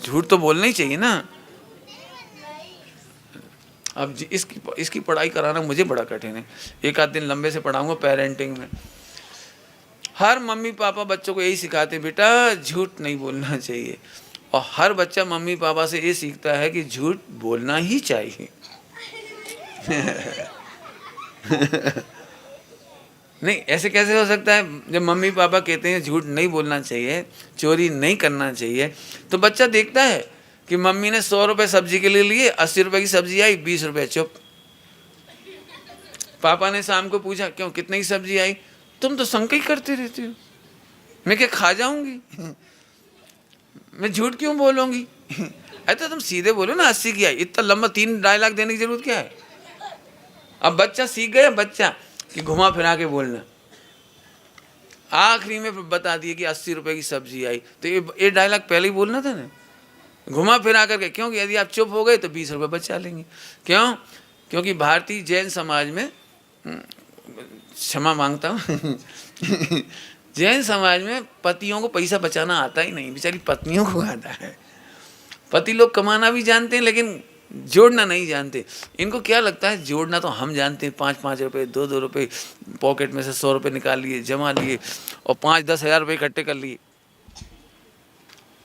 Speaker 1: झूठ तो बोलना ही चाहिए ना। अब इसकी पढ़ाई कराना मुझे बड़ा कठिन है, एक आध दिन लंबे से पढ़ाऊंगा पेरेंटिंग में। हर मम्मी पापा बच्चों को यही सिखाते, बेटा झूठ नहीं बोलना चाहिए, और हर बच्चा मम्मी पापा से ये सीखता है कि झूठ बोलना ही चाहिए। नहीं, ऐसे कैसे हो सकता है? जब मम्मी पापा कहते हैं झूठ नहीं बोलना चाहिए, चोरी नहीं करना चाहिए, तो बच्चा देखता है कि मम्मी ने 100 रुपये सब्जी के लिए लिए, 80 रुपये की सब्जी आई, 20 रुपये चुप। पापा ने शाम को पूछा, क्यों कितने की सब्जी आई? तुम तो संग ही करते रहते हो, मैं क्या खा जाऊंगी? मैं झूठ क्यों बोलूंगी? अरे तुम सीधे बोलो ना 80 की आई, इतना लंबा 3 डायलॉग देने की जरूरत क्या है? अब बच्चा सीख गया, बच्चा कि घुमा फिरा के बोलना। आखिरी में बता दिए कि 80 रुपये की सब्जी आई, तो ये डायलॉग पहले ही बोलना था ना, घुमा फिरा करके। क्योंकि यदि आप चुप हो गए तो 20 रुपये बचा लेंगे। क्यों? क्योंकि भारतीय जैन समाज में, क्षमा मांगता हूँ जैन समाज में पतियों को पैसा बचाना आता ही नहीं, बेचारी पत्नियों को आता है। पति लोग कमाना भी जानते हैं लेकिन जोड़ना नहीं जानते। इनको क्या लगता है, जोड़ना तो हम जानते हैं, 5-5 रुपये, 2-2 रुपये, पॉकेट में से 100 रुपये निकाल लिए, जमा लिए, और 5-10 हज़ार रुपये इकट्ठे कर लिए,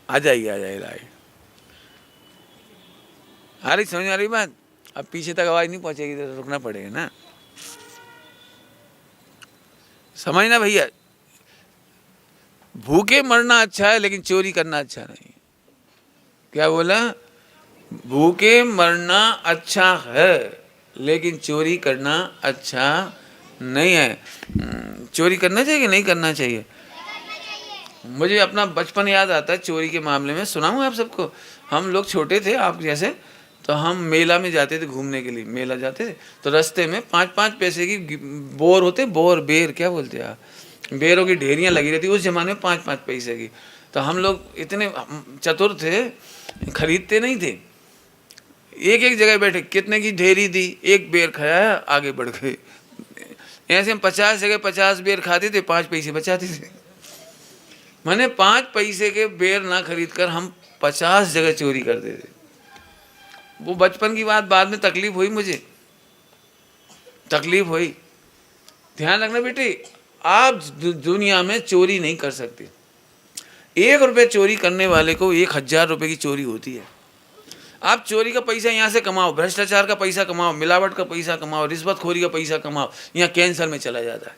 Speaker 1: आ जाइए लाइए। आ रही समझ आ रही बात? अब पीछे तक आवाज़ नहीं पहुँचेगी तो रुकना पड़ेगा ना, समझना भैया। भूखे मरना अच्छा है लेकिन चोरी करना अच्छा नहीं। क्या बोला? भूखे मरना अच्छा है लेकिन चोरी करना अच्छा नहीं है। चोरी करना चाहिए कि नहीं करना चाहिए? मुझे अपना बचपन याद आता है चोरी के मामले में, सुनाऊँ आप सबको। हम लोग छोटे थे आप जैसे, तो हम मेला में जाते थे घूमने के लिए, मेला जाते थे तो रास्ते में 5-5 पैसे की बोर होते, बेर क्या बोलते हैं, बेरों की ढेरियाँ लगी रहती उस जमाने में, 5-5 पैसे की। तो हम लोग इतने चतुर थे, खरीदते नहीं थे, एक जगह बैठे, कितने की ढेरी दी, एक बेर खाया, आगे बढ़ गए। ऐसे हम 50 जगह 50 बेर खाते थे, 5 पैसे बचाते थे। मैंने 5 पैसे के बेर ना खरीद कर हम 50 जगह चोरी करते थे। वो बचपन की बात, बाद में तकलीफ हुई, मुझे तकलीफ हुई। ध्यान रखना बेटे, आप दुनिया में चोरी नहीं कर सकते। 1 रुपये चोरी करने वाले को 1000 रुपये की चोरी होती है। आप चोरी का पैसा यहाँ से कमाओ, भ्रष्टाचार का पैसा कमाओ, मिलावट का पैसा कमाओ, रिश्वतखोरी का पैसा कमाओ, यहाँ कैंसर में चला जाता है।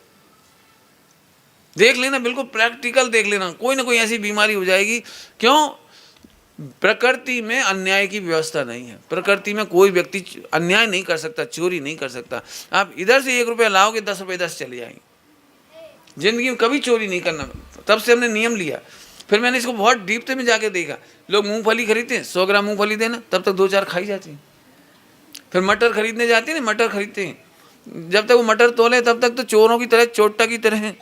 Speaker 1: देख लेना, बिल्कुल प्रैक्टिकल देख लेना, कोई ना कोई ऐसी बीमारी हो जाएगी। क्यों? प्रकृति में अन्याय की व्यवस्था नहीं है। प्रकृति में कोई व्यक्ति अन्याय नहीं कर सकता, चोरी नहीं कर सकता। आप इधर से 1 रुपया लाओगे, 10 रुपये 10 चले जाएंगे। जिंदगी में कभी चोरी नहीं करना, तब से हमने नियम लिया। फिर मैंने इसको बहुत डीप में जाके देखा। लोग मूंगफली खरीदते हैं, 100 ग्राम मूंगफली देना, तब तक 2-4 खाई जाती हैं। फिर मटर खरीदने जाते हैं ना, मटर खरीदते हैं, जब तक वो मटर तोले तब तक तो चोरों की तरह, चोट्टा की तरह हैं।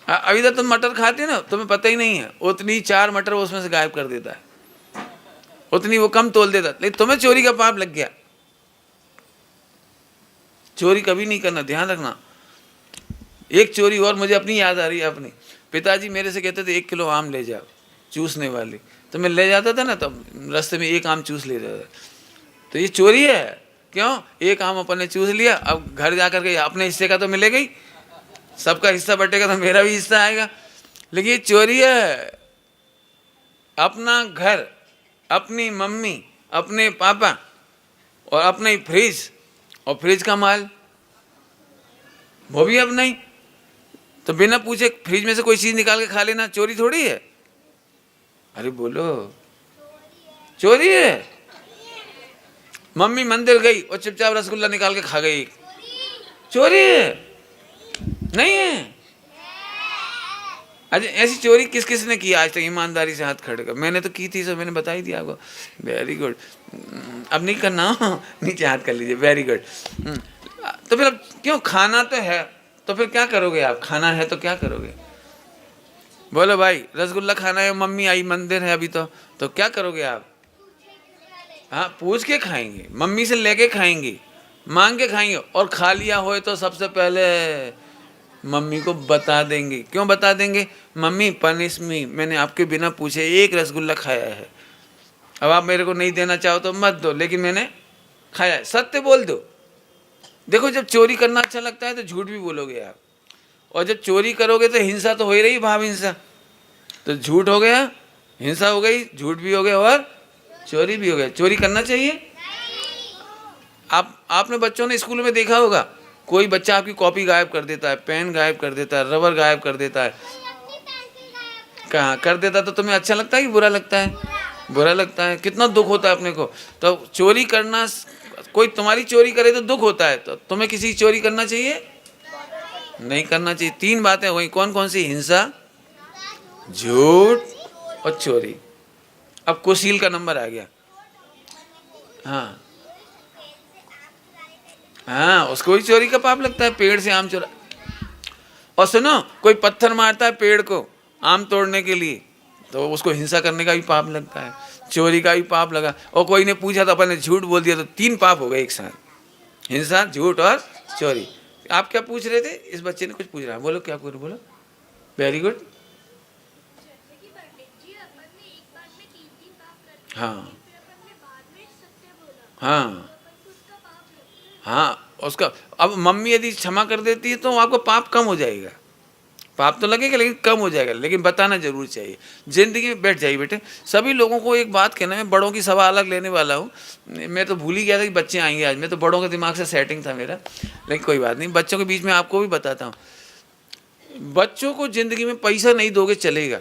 Speaker 1: अभी तक तुम मटर खाते ना, तुम्हें पता ही नहीं है, उतनी 4 मटर वो उसमें से गायब कर देता है, उतनी वो कम तोल देता, लेकिन तुम्हें चोरी का पाप लग गया। चोरी कभी नहीं करना, ध्यान रखना। एक चोरी और मुझे अपनी याद आ रही है। अपनी पिताजी मेरे से कहते थे 1 किलो आम ले जाओ चूसने वाली, तो मैं ले जाता था ना, तब रास्ते में 1 आम चूस ले जाता था। तो ये चोरी है। क्यों? 1 आम अपन ने चूस लिया, अब घर जाकर के अपने हिस्से का तो मिलेगा ही, सबका हिस्सा बटेगा तो मेरा भी हिस्सा आएगा। लेकिन ये चोरी है। अपना घर, अपनी मम्मी, अपने पापा और अपने फ्रिज, और फ्रिज का माल वो भी अब नहीं, तो बिना पूछे फ्रिज में से कोई चीज निकाल के खा लेना चोरी थोड़ी है? अरे बोलो, चोरी है। मम्मी मंदिर गई और चुपचाप रसगुल्ला निकाल के खा गई, चोरी है? नहीं है? अच्छा, ऐसी चोरी किस किस ने की आज तक? ईमानदारी से हाथ खड़े कर। मैंने तो की थी, सो मैंने बता ही दिया आपको। Very good. अब नहीं करना, नीचे हाथ कर लीजिए। Very good. तो फिर अब क्यों? खाना तो है, तो फिर क्या करोगे आप? खाना है तो क्या करोगे? बोलो भाई, रसगुल्ला खाना है, मम्मी आई, मंदिर है अभी, तो क्या करोगे आप? हाँ, पूछ के खाएंगे, मम्मी से लेके खाएंगे, मांग के खाएंगे, और खा लिया हो तो सबसे पहले मम्मी को बता देंगे। क्यों बता देंगे? मम्मी पनिश मी, मैंने आपके बिना पूछे 1 रसगुल्ला खाया है। अब आप मेरे को नहीं देना चाहो तो मत दो, लेकिन मैंने खाया है। सत्य बोल दो। देखो, जब चोरी करना अच्छा लगता है तो झूठ भी बोलोगे आप, और जब चोरी करोगे तो हिंसा तो हो ही रही, भाव हिंसा। तो झूठ हो गया, हिंसा हो गई, झूठ भी हो गया और चोरी भी हो गया। चोरी करना चाहिए? आपने बच्चों ने स्कूल में देखा होगा, कोई बच्चा आपकी कॉपी गायब कर देता है, पेन गायब कर देता है, रबर गायब कर देता है। कहाँ कर देता? तो तुम्हें अच्छा लगता है कि बुरा लगता है? बुरा लगता है। कितना दुख होता है अपने को। तो चोरी करना, कोई तुम्हारी चोरी करे तो दुख होता है, तो तुम्हें किसी की चोरी करना चाहिए? नहीं करना चाहिए। 3 बातें हुई, कौन कौन सी? हिंसा, झूठ और चोरी। अब कुशील का नंबर आ गया। हाँ हाँ, उसको भी चोरी का पाप लगता है, पेड़ से आम चोरा। और सुनो, कोई पत्थर मारता है पेड़ को आम तोड़ने के लिए, तो उसको हिंसा करने का भी पाप लगता है, चोरी का भी पाप लगा। और कोई ने पूछा तो अपन ने झूठ बोल दिया, तो 3 पाप हो गए एक साथ, हिंसा, झूठ और चोरी। आप क्या पूछ रहे थे? इस बच्चे ने कुछ पूछ रहा है, बोलो क्या पूछ रहे? बोलो। Very good. हाँ हाँ हाँ, उसका अब मम्मी यदि क्षमा कर देती है तो आपको पाप कम हो जाएगा। पाप तो लगेगा लेकिन कम हो जाएगा, लेकिन बताना जरूर चाहिए। जिंदगी में बैठ जाइए बेटे। सभी लोगों को एक बात कहना, मैं बड़ों की सभा अलग लेने वाला हूँ। मैं तो भूल ही गया था कि बच्चे आएंगे आज। मैं तो बड़ों के दिमाग से सेटिंग था मेरा, लेकिन कोई बात नहीं, बच्चों के बीच में आपको भी बताता हूँ। बच्चों को जिंदगी में पैसा नहीं दोगे चलेगा,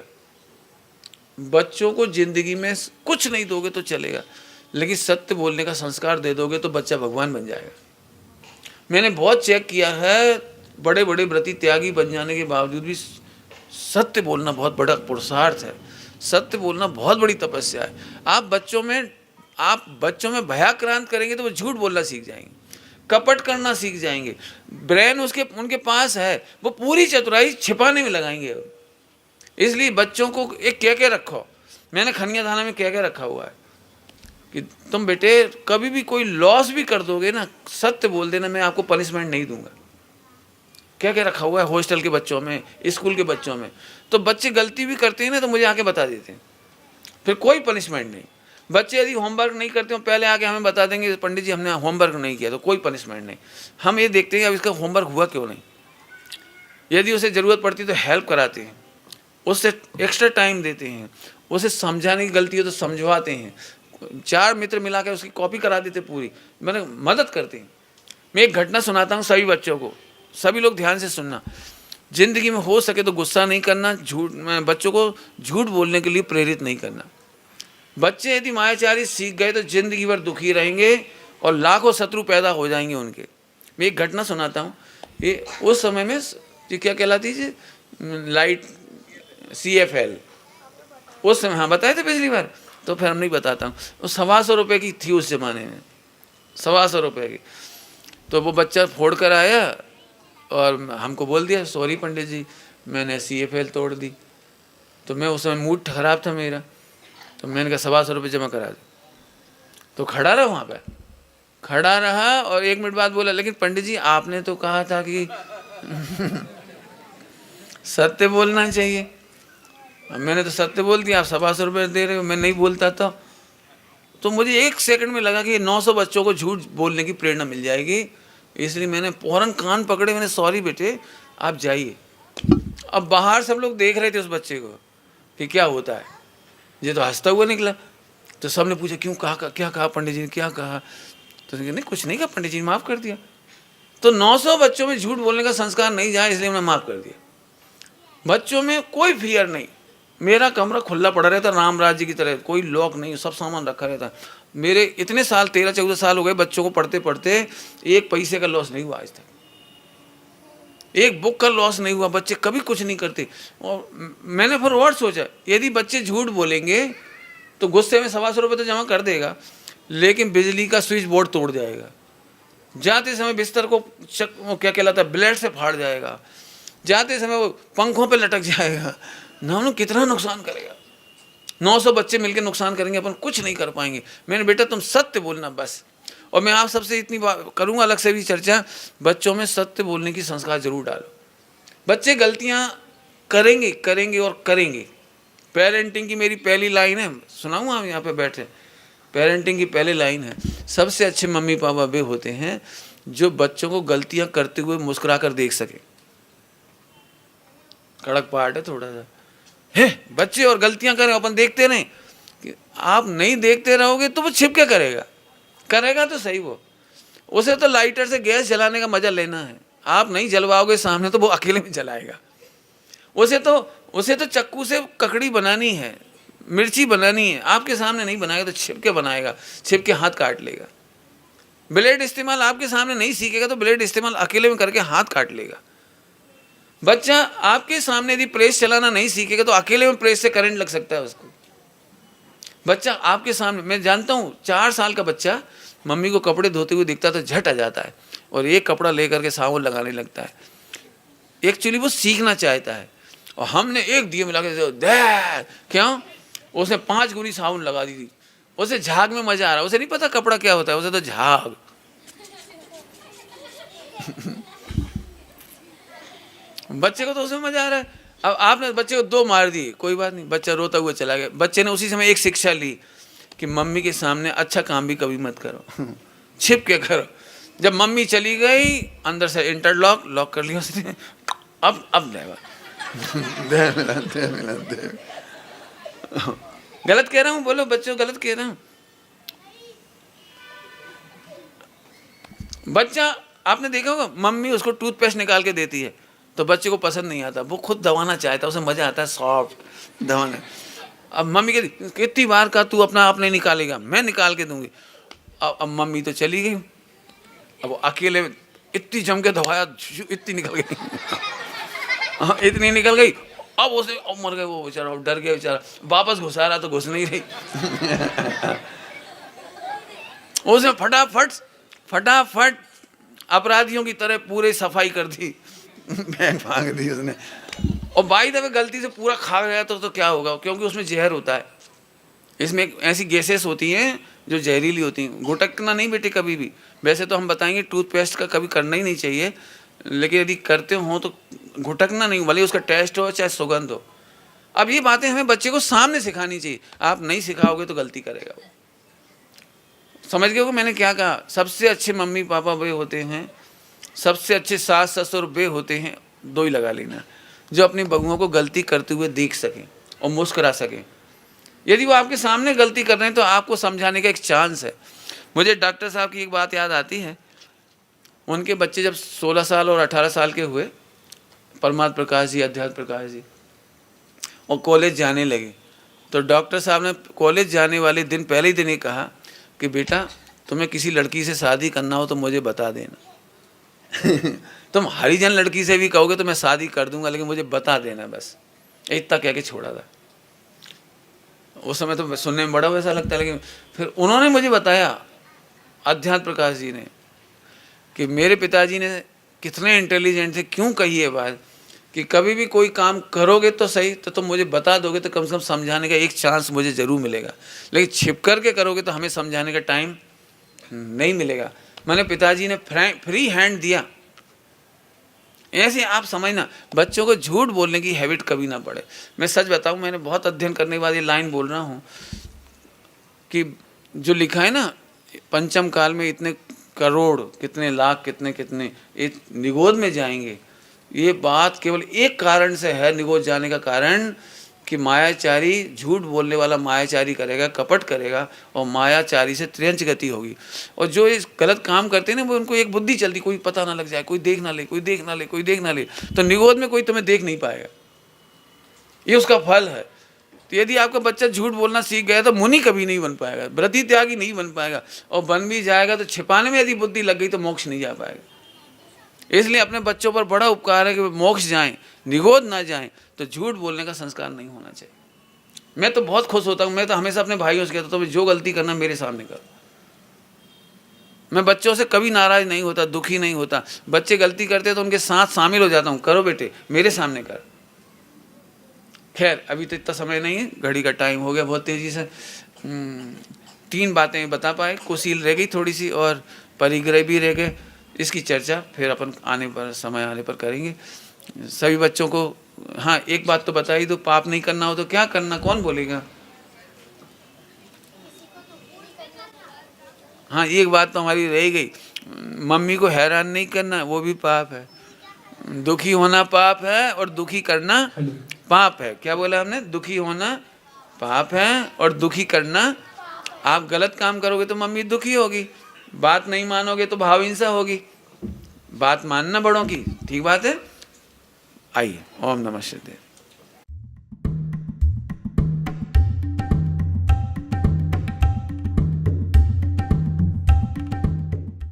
Speaker 1: बच्चों को जिंदगी में कुछ नहीं दोगे तो चलेगा, लेकिन सत्य बोलने का संस्कार दे दोगे तो बच्चा भगवान बन जाएगा। मैंने बहुत चेक किया है, बड़े बड़े व्रती त्यागी बन जाने के बावजूद भी सत्य बोलना बहुत बड़ा पुरुषार्थ है। सत्य बोलना बहुत बड़ी तपस्या है। आप बच्चों में भयाक्रांत करेंगे तो वो झूठ बोलना सीख जाएंगे, कपट करना सीख जाएंगे। ब्रेन उनके पास है, वो पूरी चतुराई छिपाने में लगाएंगे। इसलिए बच्चों को एक कह के रखो। मैंने खनिया थाना में कह के रखा हुआ है कि तुम बेटे कभी भी कोई लॉस भी कर दोगे ना, सत्य बोल देना, मैं आपको पनिशमेंट नहीं दूंगा। क्या क्या रखा हुआ है हॉस्टल के बच्चों में, स्कूल के बच्चों में। तो बच्चे गलती भी करते हैं ना तो मुझे आके बता देते हैं, फिर कोई पनिशमेंट नहीं। बच्चे यदि होमवर्क नहीं करते हो पहले आके हमें बता देंगे, पंडित जी हमने होमवर्क नहीं किया, तो कोई पनिशमेंट नहीं। हम ये देखते हैं अब इसका होमवर्क हुआ क्यों नहीं। यदि उसे ज़रूरत पड़ती तो हेल्प कराते हैं, उससे एक्स्ट्रा टाइम देते हैं, उसे समझाने की गलती हो तो समझवाते हैं। 4 मित्र मिला कर उसकी कॉपी करा देते पूरी, मैंने मदद करते हैं। मैं एक घटना सुनाता हूँ सभी बच्चों को। सभी लोग ध्यान से सुनना, जिंदगी में हो सके तो गुस्सा नहीं करना, बच्चों को झूठ बोलने के लिए प्रेरित नहीं करना। बच्चे यदि मायाचारी सीख गए तो जिंदगी भर दुखी रहेंगे और लाखों शत्रु पैदा हो जाएंगे उनके। मैं एक घटना सुनाता हूँ। ये उस समय में ये क्या कहलाती है, लाइट CFL, उस समय, हाँ बताए थे पिछली बार, तो फिर हम नहीं बताता हूँ। वो 125 रुपये की थी उस ज़माने में, 125 रुपये की। तो वो बच्चा फोड़ कर आया और हमको बोल दिया, सॉरी पंडित जी मैंने CFL तोड़ दी। तो मैं उस समय मूड खराब था मेरा, तो मैंने कहा 125 रुपये जमा करा दे। तो खड़ा रहा वहाँ पे, खड़ा रहा और 1 मिनट बाद बोला, लेकिन पंडित जी आपने तो कहा था कि सत्य बोलना चाहिए। मैंने तो सत्य बोल दिया, आप 125 रुपये दे रहे हो, मैं नहीं बोलता था। तो मुझे 1 सेकंड में लगा कि 900 बच्चों को झूठ बोलने की प्रेरणा मिल जाएगी, इसलिए मैंने फौरन कान पकड़े, मैंने सॉरी बेटे आप जाइए। अब बाहर सब लोग देख रहे थे उस बच्चे को कि क्या होता है, ये तो हंसता हुआ निकला। तो सबने पूछा क्यों, कहा क्या कहा पंडित जी ने, क्या कहा? तो नहीं कुछ नहीं कहा पंडित जी ने माफ़ कर दिया। तो 900 बच्चों में झूठ बोलने का संस्कार नहीं जाए, इसलिए मैंने माफ़ कर दिया। बच्चों में कोई फियर नहीं। मेरा कमरा खुला पड़ा रहता राम राज्य की तरह, कोई लॉक नहीं, सब सामान रखा रहता। मेरे इतने साल 13-14 साल हो गए बच्चों को पढ़ते पढ़ते, 1 पैसे का लॉस नहीं हुआ आज तक, 1 बुक का लॉस नहीं हुआ। बच्चे कभी कुछ नहीं करते। और मैंने फिर और सोचा, यदि बच्चे झूठ बोलेंगे तो गुस्से में 125 रुपये तो जमा कर देगा, लेकिन बिजली का स्विच बोर्ड तोड़ जाएगा, जाते समय बिस्तर को वो क्या कहलाता है ब्लेड से फाड़ जाएगा, जाते समय वो पंखों पे लटक जाएगा। ना कितना नुकसान करेगा। 900 बच्चे मिलकर नुकसान करेंगे, अपन कुछ नहीं कर पाएंगे। मैंने बेटा तुम सत्य बोलना बस। और मैं आप सबसे इतनी बात करूँगा, अलग से भी चर्चा, बच्चों में सत्य बोलने की संस्कार जरूर डालो। बच्चे गलतियाँ करेंगे करेंगे और करेंगे। पेरेंटिंग की मेरी पहली लाइन है, सुनाऊँ आप यहाँ पे बैठे, पेरेंटिंग की पहली लाइन है, सबसे अच्छे मम्मी पापा वे होते हैं जो बच्चों को गलतियाँ करते हुए मुस्कुरा कर देख सके। कड़क पार्ट है थोड़ा सा, है बच्चे और गलतियां करें, अपन देखते रहें। कि आप नहीं देखते रहोगे तो वो छिप के करेगा, करेगा तो सही वो, उसे तो लाइटर से गैस जलाने का मजा लेना है। आप नहीं जलवाओगे सामने तो वो अकेले में जलाएगा। उसे तो चक्कू से ककड़ी बनानी है, मिर्ची बनानी है, आपके सामने नहीं बनाएगा तो छिप के बनाएगा, छिप के हाथ काट लेगा। ब्लेड इस्तेमाल आपके सामने नहीं सीखेगा तो ब्लेड इस्तेमाल अकेले में करके हाथ काट लेगा। बच्चा आपके सामने यदि प्रेस चलाना नहीं सीखेगा तो अकेले में प्रेस से करंट लग सकता है उसको। बच्चा आपके सामने, मैं जानता हूँ 4 साल का बच्चा मम्मी को कपड़े धोते हुए दिखता तो झट आ जाता है और एक कपड़ा लेकर के साबुन लगाने लगता है। एक्चुअली वो सीखना चाहता है और हमने एक दिए मिला के क्यों, उसने 5 गुनी साबुन लगा दी थी। उसे झाग में मजा आ रहा है, उसे नहीं पता कपड़ा क्या होता है, उसे तो झाग। बच्चे को तो उसमें मजा आ रहा है। अब आपने बच्चे को 2 मार दिए, कोई बात नहीं, बच्चा रोता हुआ चला गया। बच्चे ने उसी समय एक शिक्षा ली कि मम्मी के सामने अच्छा काम भी कभी मत करो, छिप के करो। जब मम्मी चली गई, अंदर से इंटरलॉक लॉक कर लिया उसने। अब गलत कह रहा हूँ, बोलो बच्चों गलत कह रहा हूँ। बच्चा आपने देखा होगा, मम्मी उसको टूथपेस्ट निकाल के देती है तो बच्चे को पसंद नहीं आता, वो खुद दबाना चाहता है, उसे मजा आता है सॉफ्ट दबाने। अब मम्मी कहती कितनी बार का तू अपना आप नहीं निकालेगा, मैं निकाल के दूंगी। अब मम्मी तो चली गई, अब अकेले इतनी जम के दबाया, इतनी निकल गई, इतनी निकल गई। अब उसे अब मर गए वो बेचारा, डर गया बेचारा, वापस घुसा रहा तो घुस नहीं रही। उसने फटाफट अपराधियों की तरह पूरी सफाई कर दी, बैग भाग दी उसने। और बाई दफे गलती से पूरा खा गया तो क्या होगा, क्योंकि उसमें जहर होता है। इसमें ऐसी गैसेस होती हैं जो जहरीली होती हैं। घुटकना नहीं बेटे कभी भी। वैसे तो हम बताएंगे टूथपेस्ट का कभी करना ही नहीं चाहिए, लेकिन यदि करते हो तो घुटकना नहीं, भले उसका टेस्ट हो चाहे सुगंध हो। अब ये बातें हमें बच्चे को सामने सिखानी चाहिए। आप नहीं सिखाओगे तो गलती करेगा वो। समझ गए हो मैंने क्या कहा? सबसे अच्छे मम्मी पापा वे होते हैं, सबसे अच्छे सास ससुर वे होते हैं, 2 ही लगा लेना, जो अपनी बहुओं को गलती करते हुए देख सकें और मुस्कुरा सकें। यदि वो आपके सामने गलती कर रहे हैं तो आपको समझाने का एक चांस है। मुझे डॉक्टर साहब की एक बात याद आती है। उनके बच्चे जब 16 साल और 18 साल के हुए, परमात्म प्रकाश जी, अध्यात्म प्रकाश जी, और कॉलेज जाने लगे, तो डॉक्टर साहब ने कॉलेज जाने वाले दिन पहले ही दिन ही कहा कि बेटा तुम्हें किसी लड़की से शादी करना हो तो मुझे बता देना। तुम हरिजन लड़की से भी कहोगे तो मैं शादी कर दूंगा, लेकिन मुझे बता देना बस। इतना कह के छोड़ा था। उस समय तो सुनने में बड़ा वैसा लगता है, लेकिन फिर उन्होंने मुझे बताया, अध्यात्म प्रकाश जी ने, कि मेरे पिताजी ने कितने इंटेलिजेंट थे, क्यों कही है बात कि कभी भी कोई काम करोगे तो सही, तो तुम मुझे बता दोगे तो कम से कम समझाने का एक चांस मुझे ज़रूर मिलेगा, लेकिन छिप कर के करोगे तो हमें समझाने का टाइम नहीं मिलेगा। मैंने पिताजी ने फ्री हैंड दिया। ऐसे आप समझना, बच्चों को झूठ बोलने की हैबिट कभी ना पड़े। मैं सच बताऊं, मैंने बहुत अध्ययन करने के बाद ये लाइन बोल रहा हूं कि जो लिखा है ना, पंचम काल में इतने करोड़, कितने लाख, कितने कितने निगोद में जाएंगे, ये बात केवल एक कारण से है निगोद जाने का कारण, कि मायाचारी, झूठ बोलने वाला मायाचारी करेगा, कपट करेगा, और मायाचारी से त्रियंच गति होगी। और जो इस गलत काम करते हैं ना, वो उनको एक बुद्धि चलती, कोई पता ना लग जाए, कोई देख ना ले, कोई देख ना ले, कोई देख ना ले, तो निगोद में कोई तुम्हें देख नहीं पाएगा। ये उसका फल है। तो यदि आपका बच्चा झूठ बोलना सीख गया तो मुनि कभी नहीं बन पाएगा, व्रति त्यागी नहीं बन पाएगा, और बन भी जाएगा तो छिपाने में यदि बुद्धि लग गई तो मोक्ष नहीं जा पाएगा। इसलिए अपने बच्चों पर बड़ा उपकार है कि वे मोक्ष जाएं, निगोद ना जाएं, तो झूठ बोलने का संस्कार नहीं होना चाहिए। मैं तो बहुत खुश होता हूँ, मैं तो हमेशा अपने भाइयों से कहता हूँ, जो गलती करना मेरे सामने कर। मैं बच्चों से कभी नाराज नहीं होता, दुखी नहीं होता। बच्चे गलती करते तो उनके साथ शामिल हो जाता हूँ, करो बेटे, मेरे सामने कर। खैर अभी तो इतना समय नहीं है, घड़ी का टाइम हो गया बहुत तेजी से। 3 बातें बता पाए, कुशील रह गई थोड़ी सी, और परिग्रह भी रह गए। इसकी चर्चा फिर अपन आने पर, समय आने पर करेंगे। सभी बच्चों को हाँ एक बात तो बता ही दो, पाप नहीं करना हो तो क्या करना, कौन बोलेगा? हाँ एक बात तो हमारी रह गई, मम्मी को हैरान नहीं करना, वो भी पाप है। दुखी होना पाप है और दुखी करना पाप है। क्या बोला हमने? दुखी होना पाप है और दुखी करना। आप गलत काम करोगे तो मम्मी दुखी होगी, बात नहीं मानोगे तो भाव हिंसा होगी। बात मानना बड़ों की, ठीक बात है। आइए, ओम नमः शिवाय।